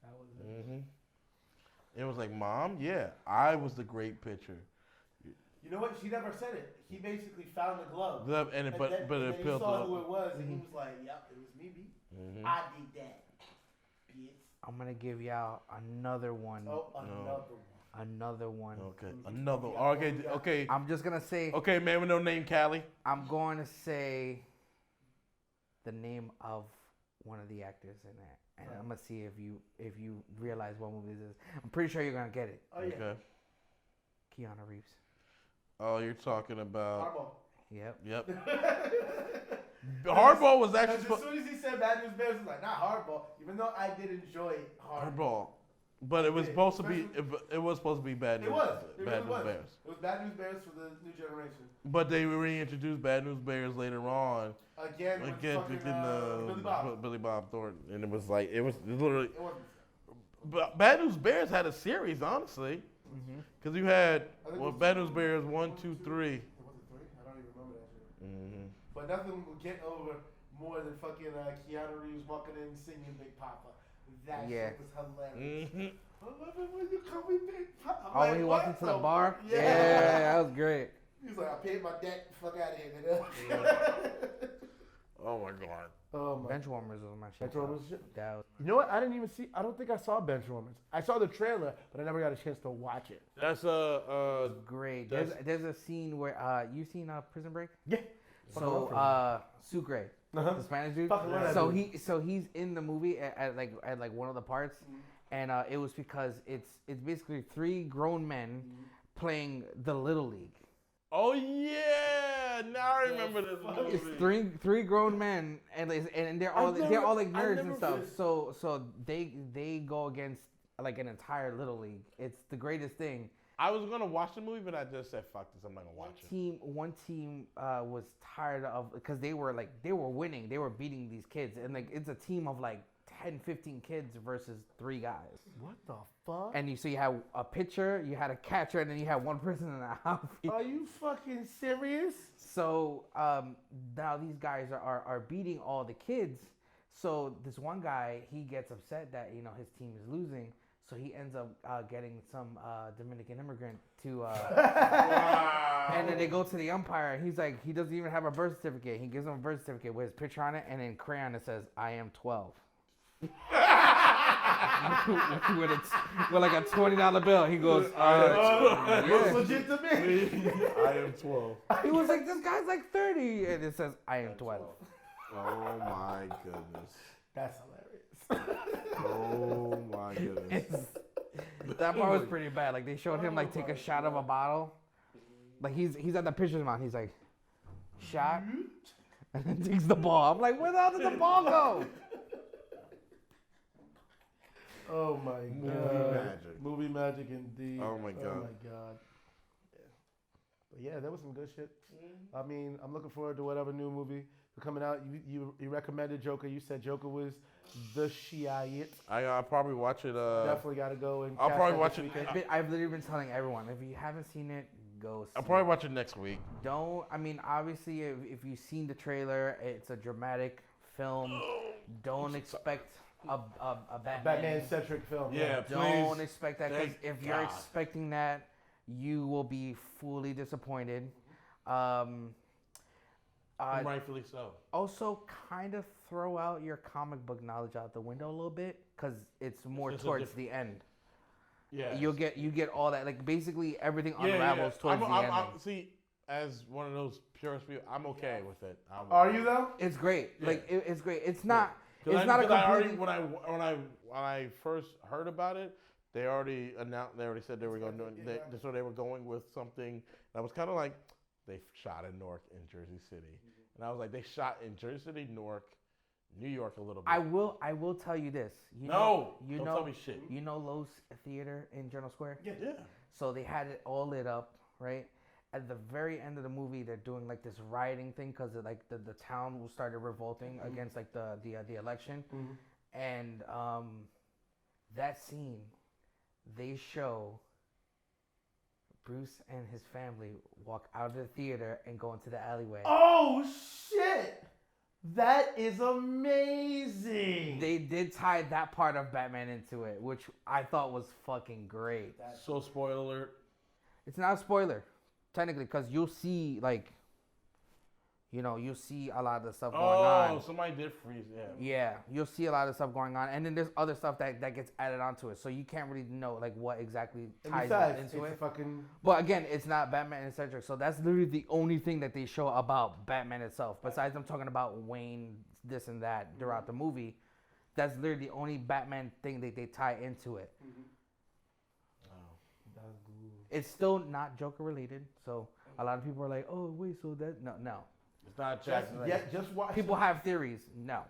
That was it. It was like, Mom, yeah, I was the great pitcher. You know what? She never said it. He basically found the glove. But it then he saw who it was, and he was like, "Yep, it was me, B. I did that, bitch." I'm gonna give y'all another one. Oh, another one. Another one. Okay, another. Okay. I'm just gonna say. Okay, man with no name, Callie. I'm going to say the name of one of the actors in that. And I'm gonna see if you realize what movie this is. I'm pretty sure you're gonna get it. Oh yeah. Okay. Keanu Reeves. Oh, you're talking about. Hardball. Yep. Hardball was actually. As soon as he said Bad News Bears, I was like, not Hardball. Even though I did enjoy Hardball. But it was supposed to be. It was supposed to be Bad News. It was. Bad News Bears. It was Bad News Bears for the new generation. But they reintroduced Bad News Bears later on. Again, with Billy Bob Thornton, and it was literally. It wasn't. But Bad News Bears had a series, honestly, because you had Bad News Bears 1, 2, 3. It wasn't 3. I don't even remember that shit. But nothing will get over more than fucking Keanu Reeves walking in singing Big Papa. That shit was hilarious. I love it when you call me Big Papa. Oh, he walked into the bar? Yeah, that was great. He's like, I paid my debt. Fuck out of here, nigga. Oh my god. Benchwarmers was my shit. Benchwarmers was shit. You know what? I didn't even see. I don't think I saw Benchwarmers. I saw the trailer, but I never got a chance to watch it. That's great. There's a scene where you seen Prison Break? Yeah. So Sucre, the Spanish dude. So he's in the movie at one of the parts, and it was because it's basically 3 grown men playing the Little League. Oh yeah, now I remember this movie. It's three grown men, and they're all like nerds and stuff. So they go against like an entire Little League. It's the greatest thing. I was gonna watch the movie, but I just said, "Fuck this! I'm not gonna watch it." One team was tired of because they were winning, they were beating these kids, and like it's a team of like 10, 15 kids versus 3 guys. What the fuck? And you had a pitcher, you had a catcher, and then you had one person in the outfield. Are you fucking serious? So now these guys are beating all the kids. So this one guy, he gets upset that his team is losing. So he ends up getting some Dominican immigrant to, wow. And then they go to the umpire. He's like, he doesn't even have a birth certificate. He gives him a birth certificate with his picture on it, and in crayon it says, "I am 12." with like a $20 bill. He goes, That's legit to me. I am 12. He was like, this guy's like 30, and it says, "I am 12." Oh my goodness. That's hilarious. Oh my goodness. That part was pretty bad. Like they showed him like take a shot of a bottle. Like he's at the pitcher's mound. He's like, shot, and then takes the ball. I'm like, where the hell did the ball go? Oh my god. Movie magic indeed. Oh my god. Oh my god. Yeah. But yeah, that was some good shit. I mean, I'm looking forward to whatever new movie coming out. You recommended Joker. You said Joker was the shit. I'll probably watch it. Definitely got to go and. I'll probably watch it. I've literally been telling everyone, if you haven't seen it, go see I'll probably watch it next week. Obviously, if you've seen the trailer, it's a dramatic film. Don't expect a Batman-centric film. Yeah, don't expect that, because if God. you're expecting that, you will be fully disappointed. And rightfully so. Also, kind of throw out your comic book knowledge out the window a little bit because it's more just towards the end. Yeah. You get all that, like basically everything unravels towards the end. See, as one of those purist people, I'm okay with it. Are you though? It's great. Yeah. Like it's great. It's not. It's I, not a completely. When I first heard about it, they already announced. They already said they were going to do it. So they were going with something that was kind of like they shot in Newark and Jersey City, and I was like, they shot in Jersey City, Newark, New York a little bit. I will tell you this. Don't tell me shit. You know Lowe's Theater in Journal Square? Yeah. So they had it all lit up, right? At the very end of the movie, they're doing like this rioting thing because like the town started revolting against like the election, and that scene, they show Bruce and his family walk out of the theater and go into the alleyway. Oh shit! That is amazing. They did tie that part of Batman into it, which I thought was fucking great. So spoiler alert. It's not a spoiler, technically, because you'll see you'll see a lot of the stuff going on. Oh, somebody did freeze. Yeah. Yeah, you'll see a lot of stuff going on, and then there's other stuff that gets added onto it, so you can't really know like what exactly ties into it. But again, it's not Batman eccentric, so that's literally the only thing that they show about Batman itself. Besides them talking about Wayne, this and that throughout the movie, that's literally the only Batman thing that they tie into it. It's still not Joker related, so a lot of people are like, "Oh, wait, so that no." It's not Jackson. Just watch. People have theories. No,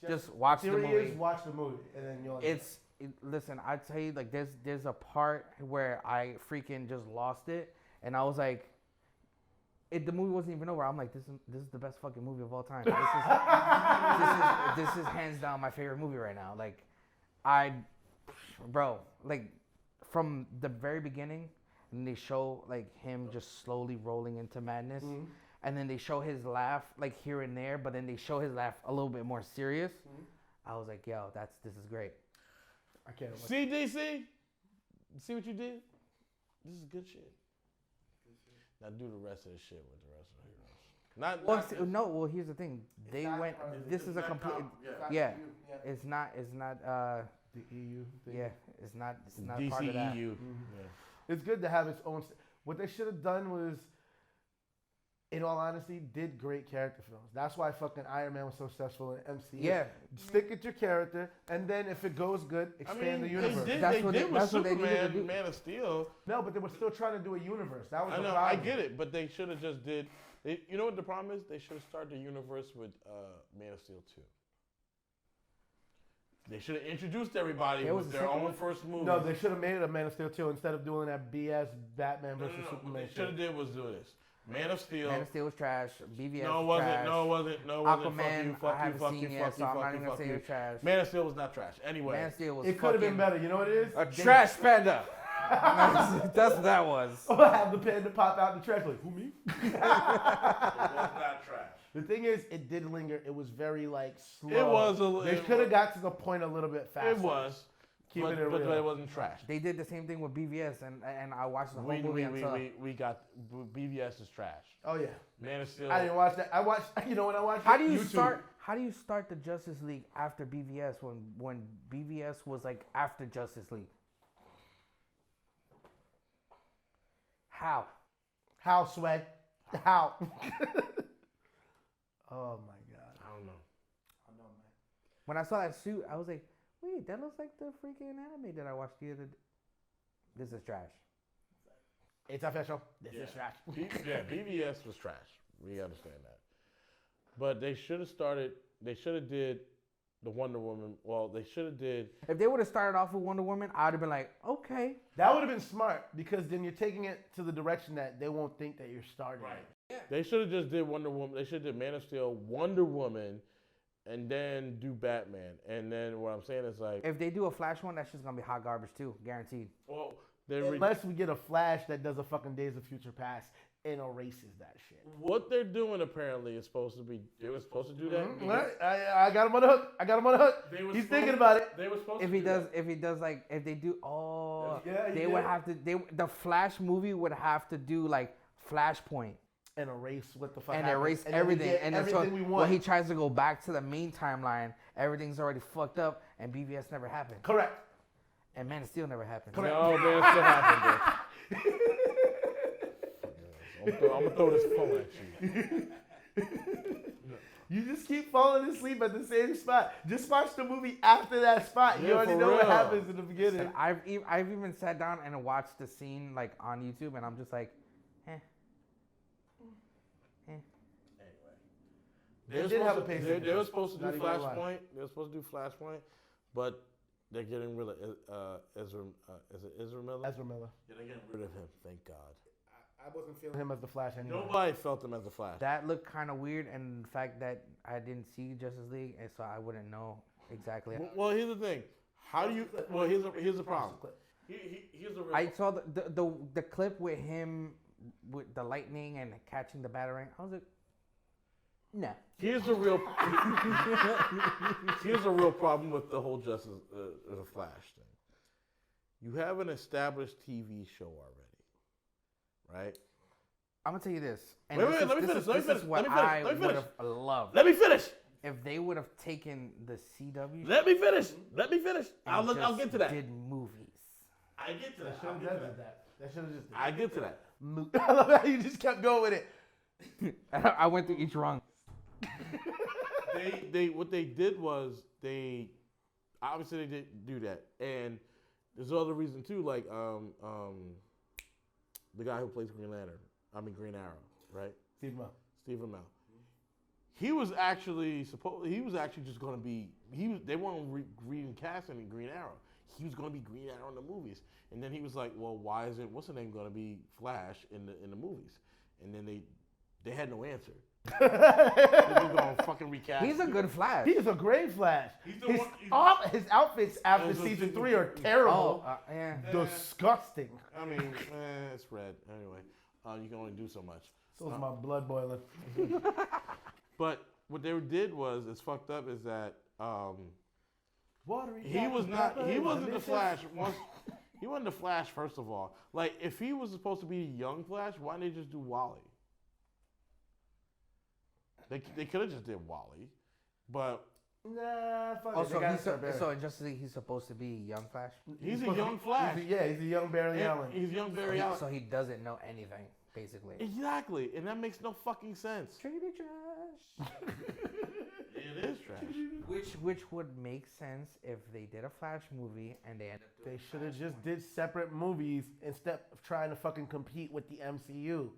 just watch the movie. Watch the movie, and then you'll. Listen. I tell you, like there's a part where I freaking just lost it, and I was like, the movie wasn't even over. I'm like, this is the best fucking movie of all time. This is hands down my favorite movie right now. Like, like from the very beginning, and they show like him just slowly rolling into madness. And then they show his laugh like here and there, but then they show his laugh a little bit more serious. I was like, yo, this is great. I can't wait. See, DC? See what you did? This is good shit. Now do the rest of the shit with the rest of the heroes. Well, here's the thing. They went. This is a complete. It's not. The EU thing. Yeah, it's not DC part of that. EU. Yeah. It's good to have its own. What they should have done was, in all honesty, did great character films. That's why fucking Iron Man was so successful in MCU. Yeah. Stick with your character, and then if it goes good, expand the universe. They did with Superman, Man of Steel. No, but they were still trying to do a universe. That was the problem. problem. I get it, but they should have just did. You know what the problem is? They should have started the universe with Man of Steel 2. They should have introduced everybody with their own first movie. No, they should have made it a Man of Steel 2 instead of doing that BS Batman versus Superman. What they should have did was do this. Man of Steel. Man of Steel was trash. BVS No, it was wasn't. trash. No, it wasn't. No, it wasn't. Aquaman, I haven't seen yet, so I'm not even gonna say it was trash. Man of Steel was not trash. Anyway. Man of Steel was It could have been better. You know what it is? A trash panda. That's what that was. Or have the panda pop out in the trash like, who, me? It was not trash. The thing is, it did linger. It was very, like, slow. It was a little. They could have got to the point a little bit faster. It was. But it wasn't trash. They did the same thing with BVS, and I watched the whole movie until... We got... BVS is trash. Oh, yeah. Man of Steel... I didn't watch that. I watched... You know when I watched How do you start the Justice League after BVS when BVS was, like, after Justice League? How? How, Sway? How? Oh, my God. I don't know. Man. When I saw that suit, I was like, wait, that looks like the freaking anime that I watched the other day. This is trash. It's official. This is trash. BVS was trash. We understand that. But they should have started... They should have did the Wonder Woman... Well, they should have did... If they would have started off with Wonder Woman, I would have been like, okay. That would have been smart because then you're taking it to the direction that they won't think that you're starting. Right. Yeah. They should have just did Wonder Woman. They should have did Man of Steel, Wonder Woman, and then do Batman. And then what I'm saying is like... If they do a Flash one, that's just going to be hot garbage too. Guaranteed. Well, unless we get a Flash that does a fucking Days of Future Past and erases that shit. What they're doing apparently is supposed to be... They were supposed to do that. Mm-hmm. I got him on the hook. He's thinking about it. They were supposed if to he does, that. If he does like... If they do... Oh... Yeah, they would have to... The Flash movie would have to do like Flashpoint. and erase what the fuck and happened. erase And then we everything. get And then everything so we when want. he tries to go back to the main timeline, everything's already fucked up, and BVS never happened, Correct. and Man of Steel never happened. Correct. No, man, it still happened, bro. I'm gonna throw this phone at you. You just keep falling asleep at the same spot. Just watch the movie after that spot. You Yeah, already for know what real. happens in the beginning. And I've even sat down and watched the scene like on YouTube, and I'm just like, They did have a pacing They were supposed to Not do even gonna lie. Flashpoint. They were supposed to do Flashpoint, but they're getting rid of Ezra. Is it Ezra Miller? Ezra Miller. Yeah, they're getting rid of him. Thank God. I wasn't feeling him as the Flash anymore. Nobody felt him as a Flash. that looked kind of weird, and the fact that I didn't see Justice League, and so I wouldn't know exactly. Well, here's the thing. How do you? Well, here's the problem. Here's the real. I saw the clip with him with the lightning and catching the batarang. I was like, nah. Here's the real. Here's the real problem with the whole Justice the Flash thing. You have an established TV show already, right? I'm gonna tell you this. And Wait, this let me this finish, is- let me this finish, is let what me finish, I let me would finish. have loved. Let me finish. If they would have taken the CW Let me finish. Let me finish. and I'll just get to that. did movies. I get to That that. should I'll have get to done that. that. That should have just. I get to that. I love how you just kept going with it. I went through each rung. They what they did was they obviously they didn't do that, and there's other reason too, like the guy who plays Green Arrow, right? Steve Amell. Stephen Amell. He was actually just going to be they weren't recasting Green Arrow. He was going to be Green Arrow in the movies, and then he was like, well, why isn't what's the name going to be Flash in the movies? And then they had no answer. They were going to fucking recast. He's a good Flash. He is a great Flash. He's the His, one- his outfits after Those are season season 3 are three. terrible. Yeah. Disgusting. I mean, it's red. Anyway, you can only do so much. So is my blood boiling. But what they did was, it's fucked up, is that Watery he was Dr. not. Pepper He is wasn't the delicious. Flash. He wasn't the Flash. First of all, like if he was supposed to be a young Flash, why didn't they just do Wally? They could have just did Wally, but Nah, fuck Oh, it. They so gotta he's start Barry. so in Justice League he's supposed to be young Flash. he's a supposed to young be- Flash. He's a young Barry Allen. He's young Barry Allen. So he doesn't know anything, basically. Exactly, and that makes no fucking sense. Trader trash. It is trash. Which would make sense if they did a Flash movie and they ended up They should have just did separate movies instead of trying to fucking compete with the MCU.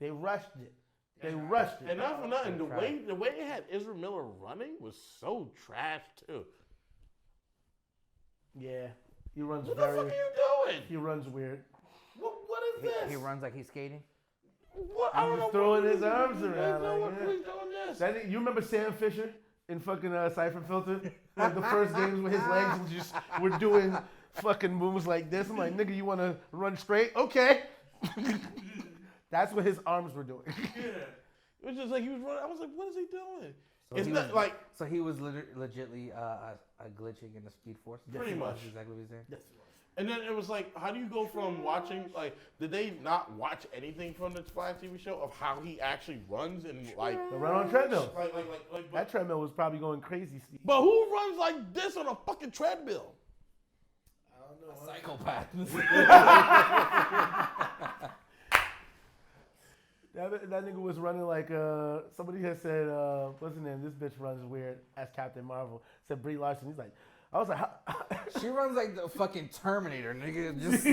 They rushed it. They rushed it. And not for nothing, the Right. way they had Ezra Miller running was so trash too. Yeah, he runs What the very. fuck are you doing? He runs weird. What is this? he runs like he's skating. What? I don't He's know throwing what his arms around Like, like that. he's doing this. That, you remember Sam Fisher in fucking Cypher Filter? Like the first games with his legs and just were doing fucking moves like this. I'm like, nigga, you want to run straight? Okay. That's what his arms were doing. Yeah. It was just like he was running. I was like, what is he doing? So It's he not was, like so he was legitly glitching in the Speed Force. Pretty much. That's exactly what he's saying. Yes. And then it was like, how do you go from watching, like, did they not watch anything from the Flash TV show of how he actually runs and, like, The run on treadmill. like That treadmill was probably going crazy, Steve. but who runs like this on a fucking treadmill? I don't know. Psychopath. That nigga was running like somebody had said what's his name? This bitch runs weird as Captain Marvel. Said Brie Larson. He's like, I was like, She runs like the fucking Terminator, nigga. Just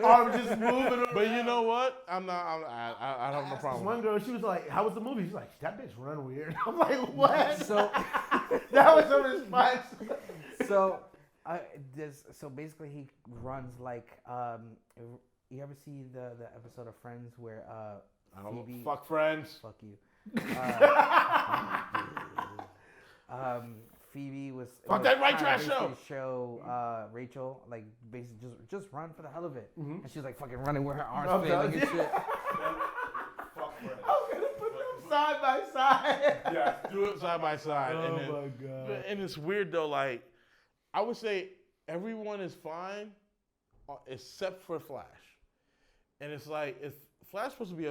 arm just moving. But you know what? I don't have no This problem. one girl, she was like, how was the movie? She's like, that bitch run weird. I'm like, what? so That was her response. so so basically he runs like you ever see the episode of Friends where I don't Phoebe, know. Fuck Friends. fuck you. Phoebe was Fuck that white trying to trash basically show Rachel like basically just run for the hell of it, and she's like fucking running with her arms I'm flailing done. and shit. Fuck Friends. I'm gonna put them side by side. Yeah, do it side by side. Oh and then, my god. And it's weird though. Like, I would say everyone is fine, except for Flash. And it's like, is Flash supposed to be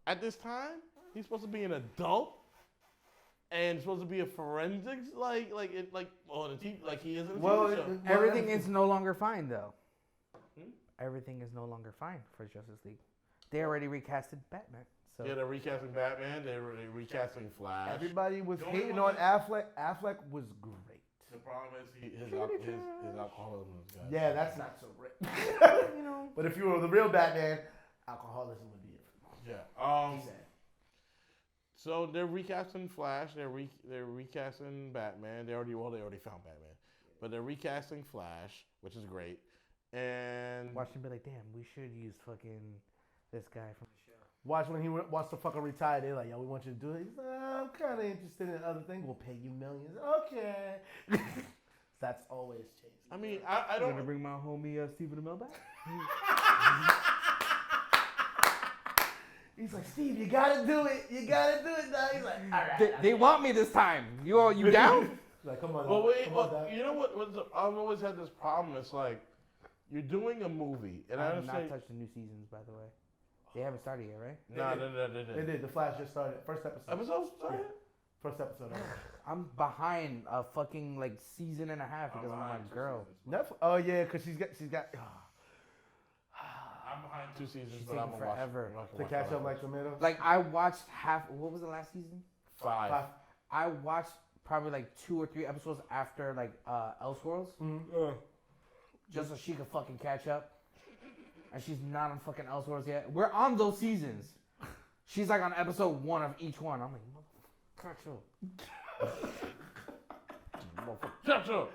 at this time, he's supposed to be an adult and supposed to be a forensics like on the TV, like he is in a TV show. Everything is no longer fine though. Everything is no longer fine for Justice League. They already recasted Batman. So. Yeah, they're recasting Batman. They're recasting Flash. Everybody was hating on Affleck. Affleck was great. The problem is his alcoholism is bad. Yeah, that's not so great. But if you were the real Batman, alcoholism would be it. Yeah. So they're recasting Flash. They're recasting Batman. They already found Batman, but they're recasting Flash, which is great. And watch him be like, damn, we should use fucking this guy from the show. Watch when he wants to fucking retire. They're like, yo, we want you to do it. He's like, I'm kind of interested in other things. We'll pay you millions. Okay. That's always changing. I mean, I don't. I'm gonna bring my homie Stephen Amell back. He's like, Steve, you gotta do it. You gotta do it now. He's like, all right. They want me this time. You down? Like, come on. But wait, you know what? I've always had this problem. It's like you're doing a movie, and I have not touched the new seasons, by the way. They haven't started yet, right? No, they did. The Flash just started. First episode. Episode started? Yeah. First episode. I'm behind a fucking like season and a half because I'm my girl. Oh yeah, because she's got. I'm behind 2 seasons, She's but I'm taking gonna forever to catch up like tomatoes. Like I watched half. What was the last season? 5. I watched probably like 2 or 3 episodes after like Elseworlds, just so she could fucking catch up. And she's not on fucking Elseworlds yet. We're on those seasons. She's like on episode 1 of each one. I'm like, Catch up.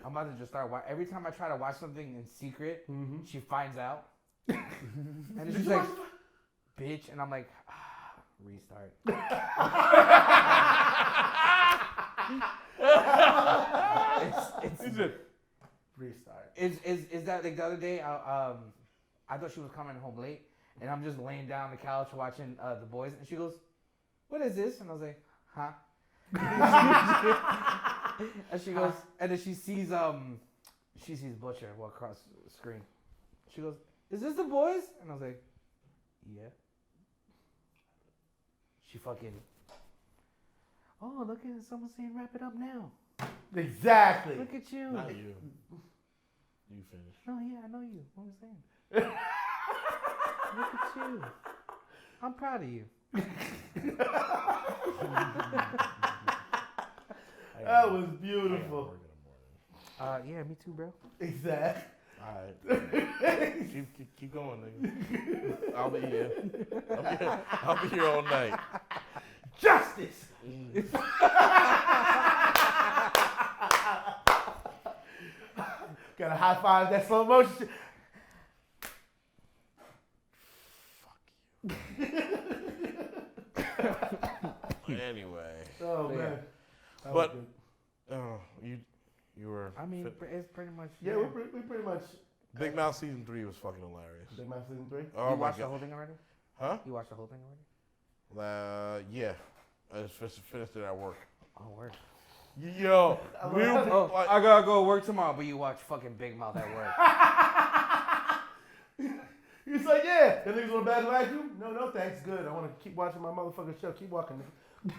I'm about to just start watching. Every time I try to watch something in secret, she finds out. And then she's like, bitch. And I'm like, restart. it's restart. Is that like the other day? I thought she was coming home late, and I'm just laying down on the couch watching The Boys, and she goes, "What is this?" And I was like, "Huh?" And she goes, and then she sees Butcher walk across the screen. She goes, "Is this The Boys?" And I was like, "Yeah." She fucking. Oh, look at someone saying "wrap it up now." Exactly. Look at you. Not you. You finished. No, yeah, I know you. What I'm saying. Look at you. I'm proud of you. That was beautiful. Yeah, me too, bro. Exactly. All right. keep going, nigga. I'll be here. I'll be here all night. Justice. Gotta high five that slow motion. Anyway. Oh man. But you were. I mean, it's pretty much. Yeah, we pretty much. Big Mouth season 3 was fucking hilarious. Big Mouth season 3. Oh, you watched the whole thing already? Huh? You watched the whole thing already? Yeah. I just finished it at work. Oh, word. Yo, I gotta go to work tomorrow, but you watch fucking Big Mouth at work. He's like, yeah. That niggas want a bad vacuum? No, thanks. Good. I want to keep watching my motherfucking show. Keep walking.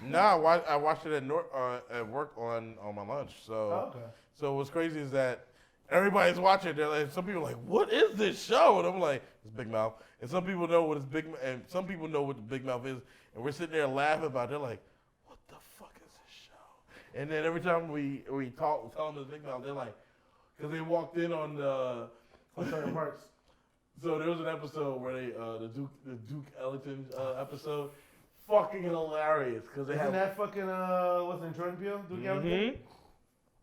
Nah, I watched it at work on my lunch. So, So what's crazy is that everybody's watching. They're like, some people are like, what is this show? And I'm like, it's Big Mouth. And some people know what it's and some people know what the Big Mouth is. And we're sitting there laughing about it. They're like, what the fuck is this show? And then every time we tell them it's Big Mouth, they're like, because they walked in on the certain parts. So there was an episode where they the Duke Ellington episode, fucking hilarious because they Isn't that fucking what's it, Jordan Peele? Duke Ellington?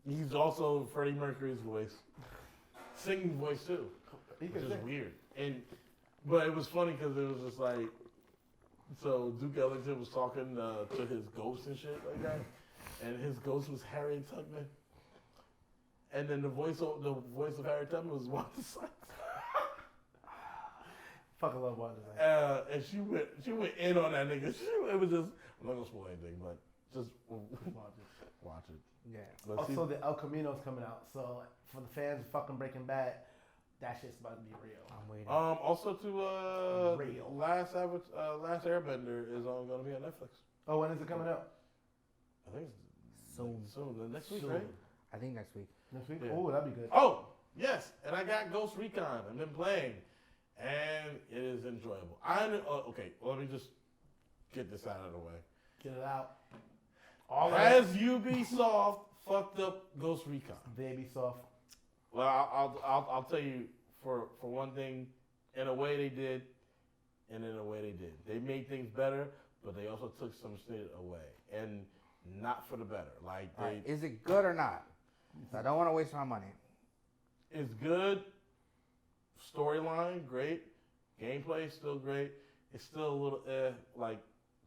He's also Freddie Mercury's voice, singing voice too, which is weird. But it was funny because it was just like, so Duke Ellington was talking to his ghost and shit like that, and his ghost was Harriet Tubman, and then the voice of Harriet Tubman was Wanda Sykes. Fucking love Wanda. And she went in on that nigga. It was just, I'm not gonna spoil anything, but just watch it. Yeah. Also, the El Camino's coming out. So for the fans of fucking Breaking Bad, that shit's about to be real. I'm waiting. Also to Real. Last Airbender is going to be on Netflix. Oh, when is it coming out? I think it's Soon. The next week, Soon. right? I think next week. Next week? Yeah. Oh, that'd be good. Oh, yes, and I got Ghost Recon. I've been playing, and it is enjoyable. Okay, let me just get this out of the way. Get it out. Has Ubisoft fucked up Ghost Recon? Baby soft. Well, I'll tell you for one thing, in a way they did, and in a way they did. They made things better, but they also took some shit away, and not for the better. Like Right. Is it good or not? I don't want to waste my money. it's good. Storyline, great. Gameplay, still great. It's still a little like,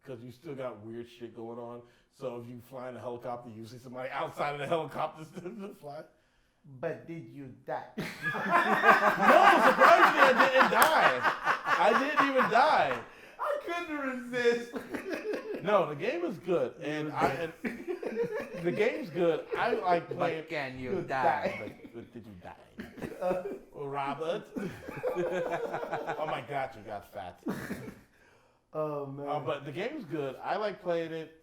because you still got weird shit going on. So if you fly in a helicopter, you see somebody outside of the helicopter still fly. But did you die? No, surprisingly, I didn't die. I didn't even die. I couldn't resist. No, the game is good, and the game's good. I like playing. But can you die? But did you die, Robert? Oh my God, you got fat. Oh man. But the game's good. I like playing it.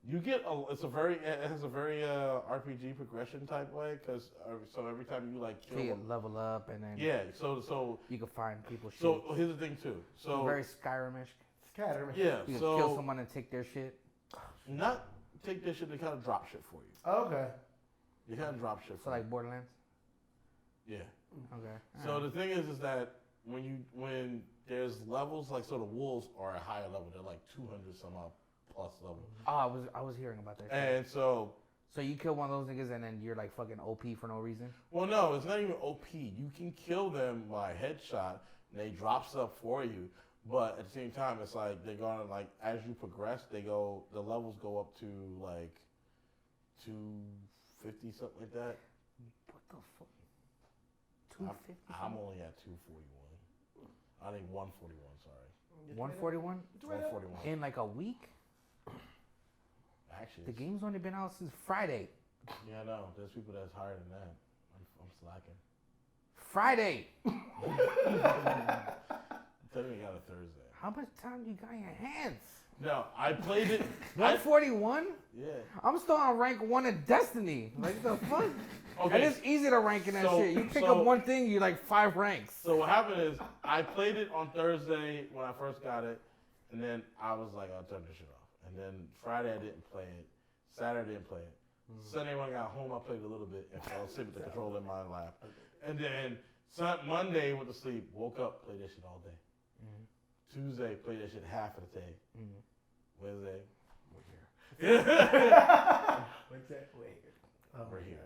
You get it has a very RPG progression type way, because so every time you like kill, So you level up and then yeah. So you can find people shit. so here's the thing too. So Very Skyrim-ish. Scatter. yeah. You can So kill someone and take their shit. not take this shit. They kind of drop shit for you. Okay. They kind of drop shit. So For like Borderlands. you. Yeah. Okay. So Alright. the thing is that when there's levels, like, so the wolves are a higher level. They're like 200 some odd plus level. Oh, I was hearing about that. Shit. And so, So you kill one of those niggas and then you're like fucking OP for no reason. well, no, it's not even OP. You can kill them by headshot, and they drop stuff for you. But at the same time, it's like they're gonna, like, as you progress, the levels go up to like 250, something like that. What the fuck? 250. I'm only at 241. I think 141. Sorry, 141 141. in like a week. Actually, The game's only been out since Friday. yeah, I know. There's people that's higher than that. I'm slacking. Friday. Tell me you got a Thursday. How much time you got in your hands? No, I played it. 141. Yeah. I'm still on rank 1 in Destiny. Like the fuck? Okay. And it's easy to rank in that So- shit. You pick so- up one thing, you like 5 ranks. So what happened is I played it on Thursday when I first got it, and then I was like, I'll turn this shit off. And then Friday I didn't play it. Saturday I didn't play it. Sunday when I got home I played a little bit and fell asleep with the controller in my lap. And then Monday went to sleep, woke up, played that shit all day. Tuesday played that shit half of the day. Wednesday, we're here. We're here.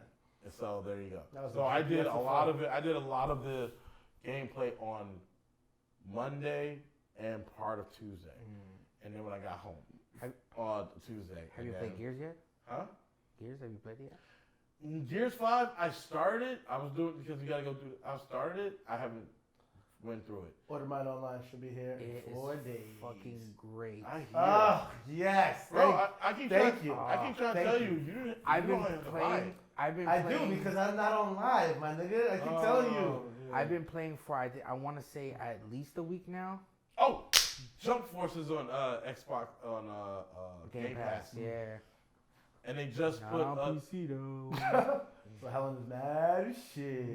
And so there you go. So I did a lot of it. I did a lot of the gameplay on Monday and part of Tuesday, and then when I got home on Tuesday. Have you played Gears yet? Huh? Gears? Have you played it yet? Gears 5, I started. I was doing because you gotta go through. I started. I haven't went through it. Order Mine Online should be here It in is 4 days. fucking great. I hear. Oh, yes. Bro, I keep thank trying. you. I keep trying to Thank tell you. you. You didn't. I've you been don't have to buy playing. it. I've been I playing. do because I'm not on live, my nigga. I keep telling you. Yeah. I've been playing for I want to say at least a week now. Oh, Jump Force is on Xbox on Game Pass. Yeah. And they just put Not on up. PC though. So Helen is mad as shit.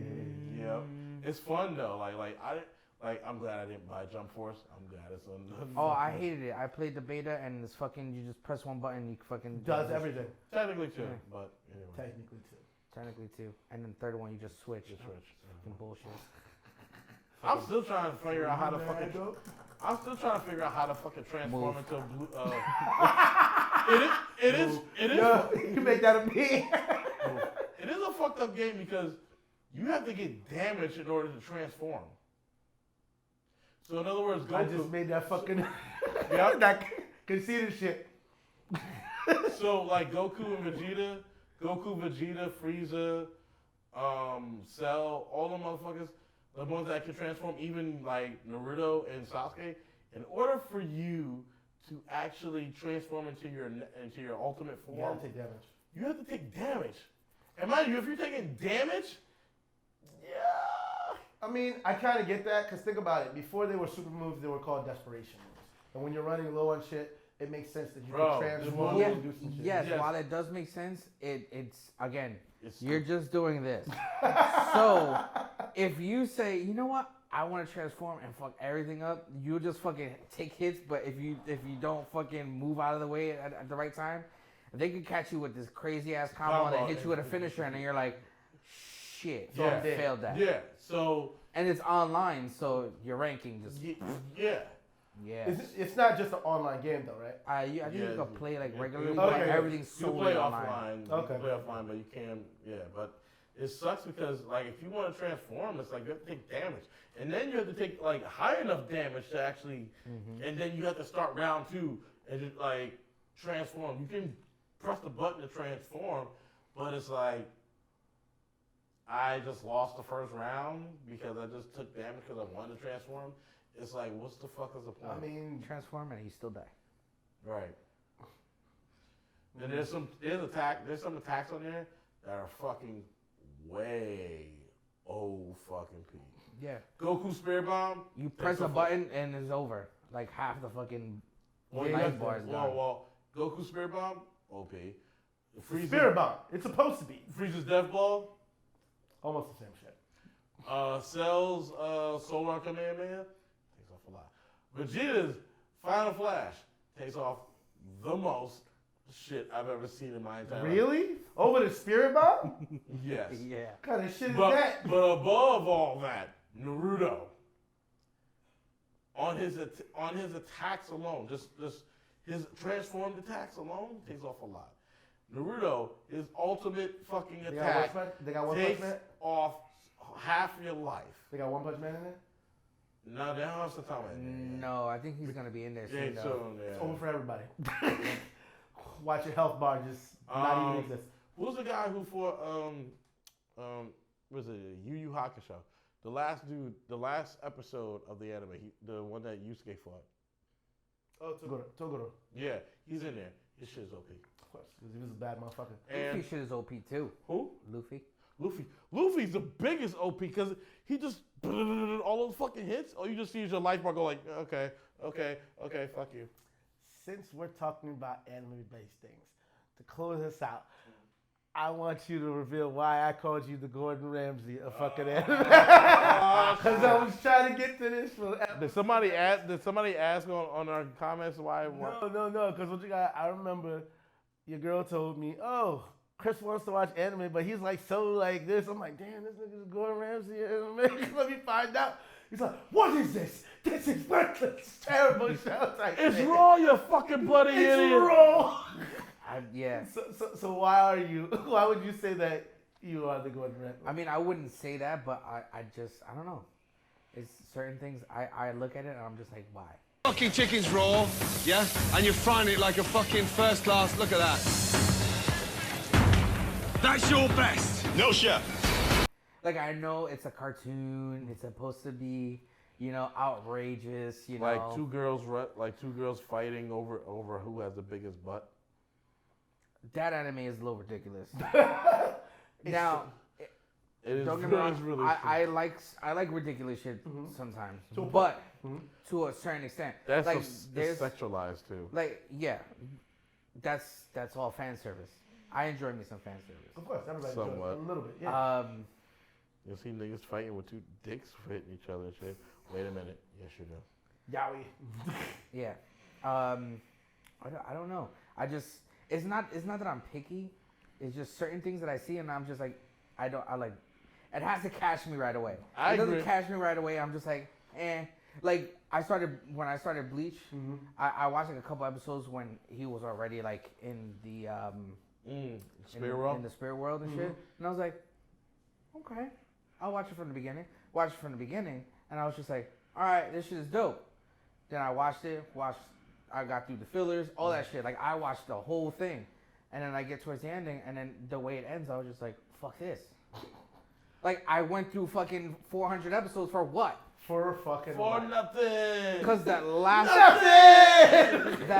Yep, it's fun though. I'm glad I didn't buy Jump Force. I'm glad it's on. Oh, I hated it. I played the beta and it's fucking. You just press one button, you fucking Does everything. Technically too, Yeah. but anyway. Technically, too. Technically too. And then third one, you just switch. Just switch. Fucking bullshit. I'm still trying to figure out how to fucking. Though? I'm still trying to figure out how to fucking transform Move. into a blue. It is. Yo, you make that a me. It is a fucked up game because you have to get damage in order to transform. So in other words, Goku. I just made that fucking Yep. that conceited shit. So like Goku, Vegeta, Frieza, Cell, all the motherfuckers, the ones that can transform, even like Naruto and Sasuke. In order for you to actually transform into your ultimate You form, gotta take damage. you have to take damage. And mind you, if you're taking damage, yeah, I mean, I kind of get that because think about it. Before they were super moves, they were called desperation moves. And when you're running low on shit, it makes sense that you can transform and do some shit. Yes, while it does make sense, it's again, you're just doing this. So if you say, you know what, I want to transform and fuck everything up, you just fucking take hits. But if you don't fucking move out of the way at the right time, they can catch you with this crazy ass combo and then hit you with a finisher, and then you're like, shit, so I failed that. Yeah. So and it's online, so your ranking just yeah. It's not just an online game though, right? I think you can play like regularly, Okay. but everything's You solely play online. offline. You can play offline, but you can, but it sucks because, like, if you want to transform, it's like you have to take damage. And then you have to take, like, high enough damage to actually, and then you have to start round 2 and just, like, transform. You can press the button to transform, but it's like, I just lost the first round because I just took damage because I wanted to transform. It's like, what's the fuck is the point? I mean, transform and he still die. Right. And there's some attacks on there that are fucking way fucking P. Yeah. Goku Spirit Bomb. You press a button and it's over. Like half the fucking life bar is gone. Well, Goku Spirit Bomb, OP. Spirit Bomb. It's supposed to be. Frieza's Death Ball. Almost the same shit. Cell's Solar Kamehameha takes off a lot. Vegeta's Final Flash takes off the most shit I've ever seen in my entire life. Really? Over the Spirit Bomb? Yes. Yeah. What kind of shit is that? But above all that, Naruto, on his attacks alone, just his transformed attacks alone takes off a lot. Naruto, his ultimate fucking attack They got one takes punch man? off half your life. They got One Punch Man in there? No, they don't have to tell me. No, I think he's gonna be in there soon. Yeah, It's over for everybody. Watch your health bar just not even exist. Who's the guy who fought was it Yu Yu Hakusho? The last episode of the anime, the one that Yusuke fought. Oh, Toguro. Yeah, he's in there. His shit is OP. Of course, because he was a bad motherfucker. And Luffy shit is OP too. who? Luffy's the biggest OP because he just all those fucking hits. All you just see is your life bar go like, okay, fuck you. Since we're talking about anime-based things, to close this out, I want you to reveal why I called you the Gordon Ramsay of fucking anime. Because I was trying to get to this for. Did somebody ask on our comments why? No. Because I remember your girl told me, oh, Chris wants to watch anime, but he's like so like this. I'm like, damn, this nigga's Gordon Ramsay anime. Let me find out. He's like, what is this? This is worthless. It's terrible show. It's raw, you fucking bloody idiot. It's raw. yeah. So why would you say that you are the Gordon Ramsay? I mean, I wouldn't say that, but I don't know. It's certain things I look at it and I'm just like, why? Fucking chicken's raw, yeah? And you're frying it like a fucking first class. Look at that. That's your best. No, chef. Like, I know it's a cartoon. It's supposed to be, outrageous, Like two girls fighting over who has the biggest butt. That anime is a little ridiculous. Now, It is don't get me wrong, really I like ridiculous shit sometimes, but to a certain extent. That's like, it's sexualized too. Like, yeah, that's all fan service. I enjoy me some fan service. Of course, everybody Somewhat. does a little bit. Yeah. You see niggas fighting with two dicks hitting each other and shit. Wait a minute. Yes, you do. Yowie. Yeah. I don't know. It's not that I'm picky. It's just certain things that I see and I'm just like, it has to catch me right away. It doesn't catch me right away. I'm just like, eh. Like when I started Bleach, I watched like a couple episodes when he was already like in the spirit world? In the spirit world and shit. And I was like, okay, I'll watch it from the beginning. And I was just like, all right, this shit is dope. Then I watched it. I got through the fillers, all that shit. Like I watched the whole thing, and then I get towards the ending, and then the way it ends, I was just like, fuck this. Like I went through fucking 400 episodes for what? For nothing. Because that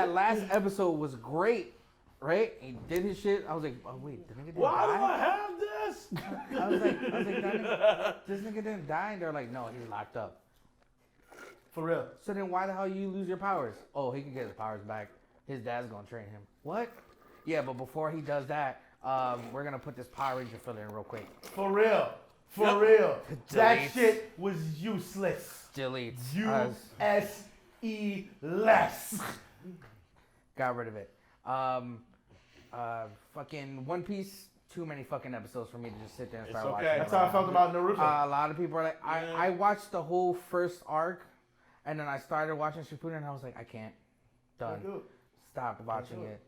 last episode was great, right? He did his shit. I was like, oh wait, the nigga didn't Why die? do I have Yes. I was like, this nigga didn't die, and they're like, no, he's locked up. For real. So then why the hell you lose your powers? Oh, he can get his powers back. His dad's gonna train him. What? Yeah, but before he does that, we're gonna put this Power Ranger filler in real quick. For real. For real. That shit was useless. Delete. U-S-E less. Got rid of it. Fucking One Piece. Too many fucking episodes for me to just sit there and start watching. That's how I felt about Naruto. A lot of people are like, I watched the whole first arc, and then I started watching Shippuden, and I was like, I can't. Done. Stopped watching it.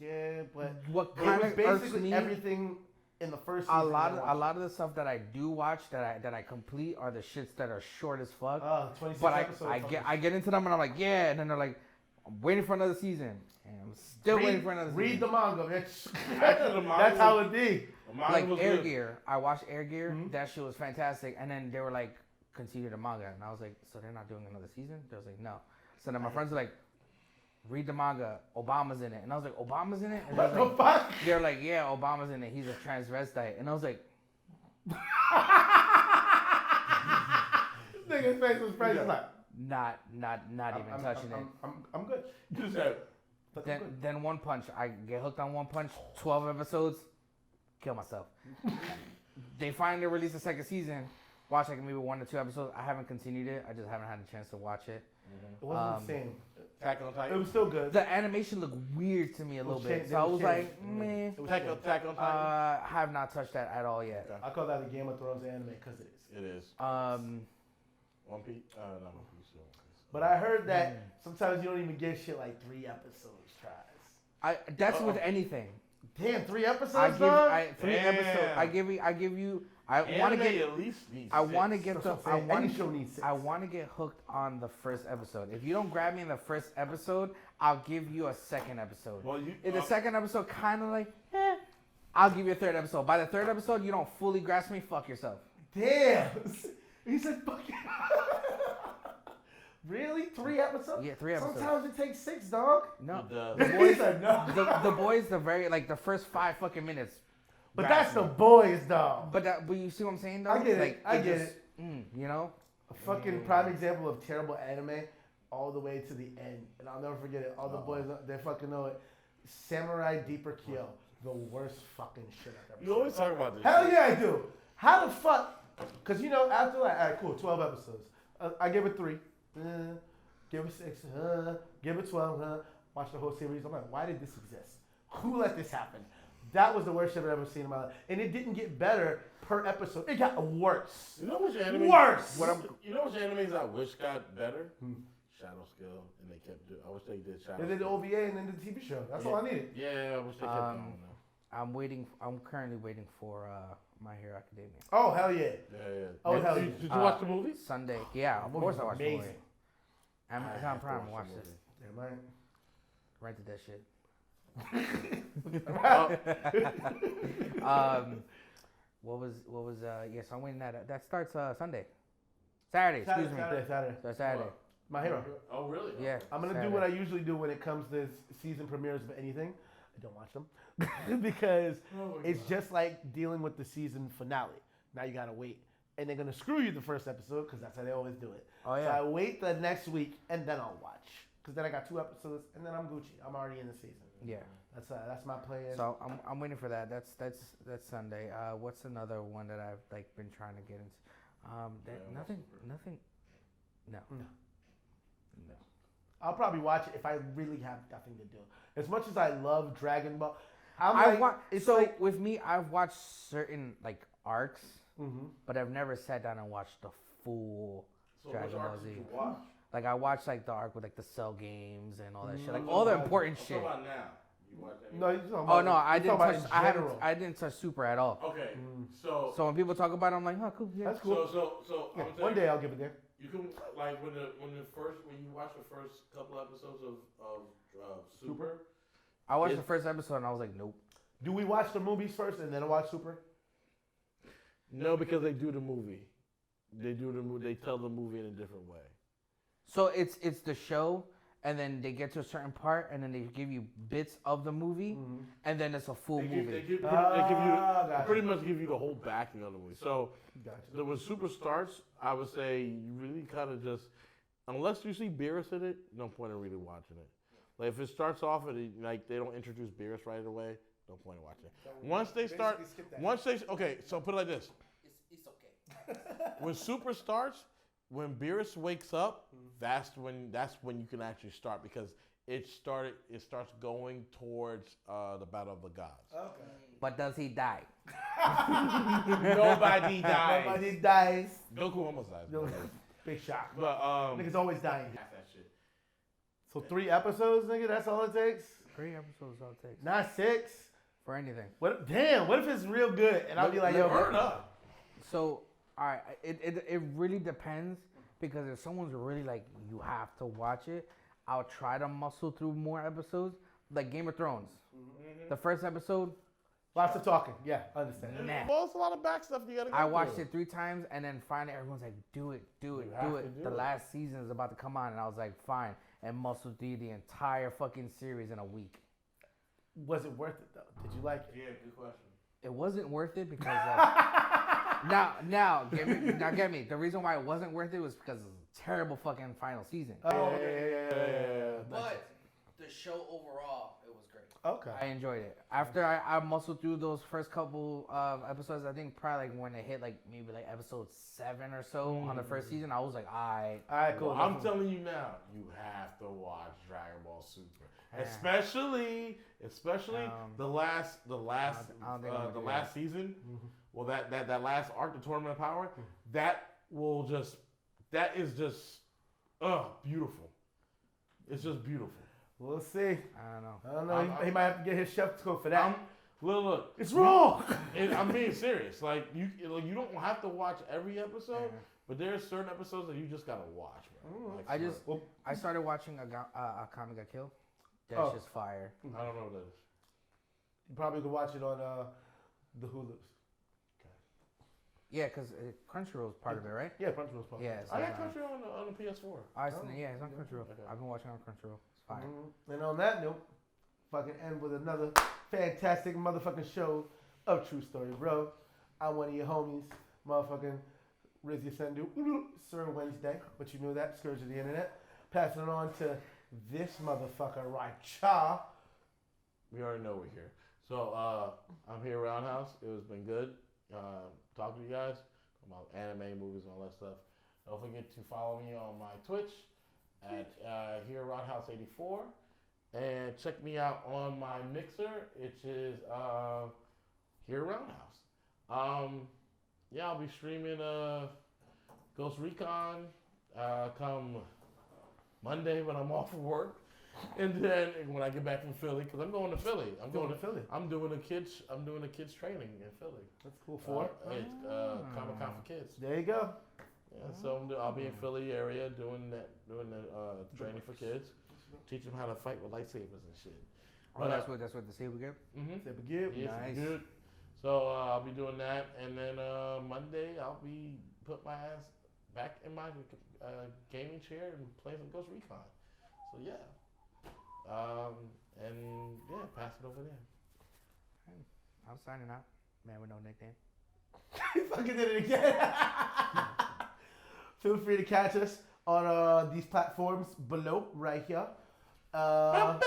Yeah, but what it kind was of irks basically me, everything in the first season. a lot of the stuff that I do watch that I complete are the shits that are short as fuck. 26 but episodes. I get into them and I'm like, yeah, and then they're like, I'm waiting for another season, and I'm still waiting for another season. Read the manga, bitch. That's how it be. Like Air Gear, I watched Air Gear. Mm-hmm. That shit was fantastic, and then they were like, continue the manga, and I was like, so they're not doing another season? They was like, no. So then my friends were like, read the manga. Obama's in it, and I was like, Obama's in it? And what the fuck? They're like, yeah, Obama's in it. He's a transvestite, and I was like, this nigga's face was crazy. Like, not even touching it. I'm good. Then One Punch. I get hooked on One Punch. 12 episodes. Kill myself. They finally released the second season. Watched like maybe 1 or 2 episodes. I haven't continued it. I just haven't had a chance to watch it. It wasn't the same. Attack on Titan. It was still good. The animation looked weird to me a little bit. So I was like, meh. Attack on Titan. Have not touched that at all yet. I call that the Game of Thrones anime because it is. It is. One Piece? Not One Piece. But I heard that sometimes you don't even get shit like 3 episodes tries. That's with anything. Damn, 3 episodes. I give 3 episodes. I give you. I want to get at least needs I want to get the. I want to get hooked on the first episode. If you don't grab me in the first episode, I'll give you a second episode. Well, if the second episode kind of like, I'll give you a third episode. By the third episode, you don't fully grasp me. Fuck yourself. Damn. He said, "Fuck it." Really? 3 episodes? Yeah, 3 episodes. Sometimes it takes 6, dog. No, the boys are no. the boys, the very like the first 5 fucking minutes. But that's the boys, dog. But you see what I'm saying, though? I get it. Like, I get it. You know, a fucking prime example of terrible anime, all the way to the end, and I'll never forget it. All the boys, they fucking know it. Samurai Deeper Kill, the worst fucking shit I've ever seen. You always talk about this. Hell yeah, I do. How the fuck? Because you know, after like, all right, cool, 12 episodes. I give it 3. Give it 6. Give it 12. Watch the whole series. I'm like, why did this exist? Who let this happen? That was the worst shit I've ever seen in my life. And it didn't get better per episode. It got worse. You know which anime? Worse. You know which animes I wish got better? Shadow Skill, and they kept doing. I wish they did Shadow. They did the OVA and then the TV show. That's all I needed. Yeah, I wish they kept going. I'm currently waiting for My Hero Academia. Oh hell yeah! Yeah. Oh hell yeah! Did you watch the movie? Sunday. Yeah, of course I watched the movie. Amazing. Amazon Prime. Watch this. Damn right. Rented that shit. What was yes, I'm waiting that starts Sunday. Saturday, excuse me. Saturday. Saturday. My Hero. Oh really? Yeah. I'm gonna do what I usually do when it comes to season premieres of anything. I don't watch them because it's just like dealing with the season finale. Now you gotta wait, and they're gonna screw you the first episode because that's how they always do it. Oh yeah. So I wait the next week and then I'll watch because then I got 2 episodes and then I'm Gucci. I'm already in the season. Yeah. That's my plan. So I'm waiting for that. That's Sunday. What's another one that I've like been trying to get into? Nothing. No. I'll probably watch it if I really have nothing to do. As much as I love Dragon Ball, with me, I've watched certain like arcs, but I've never sat down and watched the full Dragon Ball Z. Like I watched like the arc with like the Cell games and all that shit, like all the important shit. What about now? You watch that? No, you're talking about, I didn't touch. I I didn't touch Super at all. Okay, so when people talk about it, I'm like, oh, cool. Yeah. That's cool. So Yeah, one day I'll give it there. You can like when you watch the first couple episodes of Super. I watched the first episode and I was like, nope. Do we watch the movies first and then watch Super? No, because they do the movie. They do the movie. They tell the movie in a different way. So it's the show, and then they get to a certain part, and then they give you bits of the movie, and then it's a full They movie. give you Gotcha. pretty much give you the whole backing of the movie. So Gotcha. when Super starts, I would say you really kind of just, unless you see Beerus in it, no point in really watching it. Like if it starts off and like they don't introduce Beerus right away, no point in watching it. Once they start, okay, so put it like this. It's okay. When Super starts, when Beerus wakes up, that's when you can actually start because it starts going towards the Battle of the Gods. Okay. But does he die? Nobody dies. Nobody dies. Goku almost dies. Big shock. But Niggas always dying. half that shit. So 3 episodes, nigga. That's all it takes. 3 episodes all it takes. Not 6. For anything. What? Damn. What if it's real good? And I'll be like, yo, Burn up. So, all right, it really depends because if someone's really like, you have to watch it, I'll try to muscle through more episodes. Like Game of Thrones. The first episode, lots of talking. Yeah, I understand. nah. Well, it's a lot of back stuff you gotta go I watched through. it 3 times and then finally everyone's like, do it. You have Do to it. do The it. last season is about to come on and I was like, fine. And muscled through the entire fucking series in a week. Was it worth it though? Did you like it? Yeah, good question. It wasn't worth it because now get me. The reason why it wasn't worth it was because of the terrible fucking final season. Oh, yeah. But the show overall, it was great. Okay. I enjoyed it. After I muscled through those first couple of episodes, I think probably like when it hit like maybe like episode 7 or so on the first season, I was like, alright. All right, cool. Well, I'm telling you now, you have to watch Dragon Ball Super, especially the last I don't think I'm gonna do that. season. Well, that last arc, the Tournament of Power, that is just beautiful. It's just beautiful. We'll see. I don't know. He might have to get his chef coat for that. Look, It's wrong. and I'm being serious. Like you don't have to watch every episode, but there are certain episodes that you just gotta watch, bro. Like, I started watching a Comic Got Killed. That's Oh. just fire. I don't know what that is. You probably could watch it on the Hulu's. Yeah, because Crunchyroll's part of it, right? Yeah, Crunchyroll's probably. Yeah, it's I like, got Country on the PS4. yeah, it's on Crunchyroll. Okay. I've been watching on Crunchyroll. It's fire. And on that note, fucking end with another fantastic motherfucking show of True Story, bro. I'm one of your homies, motherfucking Rizzy Sendu, Sir Wednesday, but you knew that, Scourge of the Internet. Passing it on to this motherfucker right cha. We already know we're here. So I'm here Roundhouse. It has been good talking to you guys about anime, movies, and all that stuff. Don't forget to follow me on my Twitch at here Roundhouse 84, and check me out on my Mixer, which is here Roundhouse. Yeah, I'll be streaming Ghost Recon come Monday when I'm off of work. And then when I get back from Philly, because I'm going to Philly. I'm going to Philly. I'm doing a kids training in Philly. That's cool. For It's Comic-Con for kids. there you go. Yeah, so I'll be in Philly area doing that training for kids, teach them how to fight with lightsabers and shit. Oh, that's what the sequel get? Mm-hmm. Say begin. Yes, Nice. good. So I'll be doing that, and then Monday I'll be put my ass back in my gaming chair and play some Ghost Recon. So yeah. And yeah, pass it over there. I'm signing out. Man with no nickname. He fucking did it again. Feel free to catch us on these platforms below, right here. You're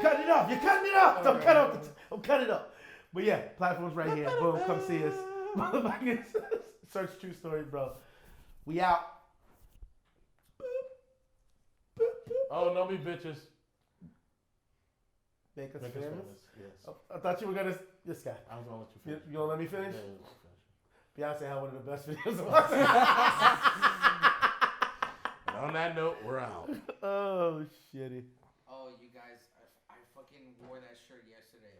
cutting it off. You're cutting it off. Don't cut off. Don't cut it off. But yeah, platforms right here. Boom. Come see us. Motherfuckers. Search True Story, bro. We out. Oh, no, me bitches. Make us Make us famous. famous. Yes. Oh, I thought you were gonna. This guy. I was gonna let you You, finish. you gonna let me finish? Yeah, Beyonce had one of the best videos of all time. And on that note, we're out. Oh, shitty. Oh, you guys, I fucking wore that shirt yesterday.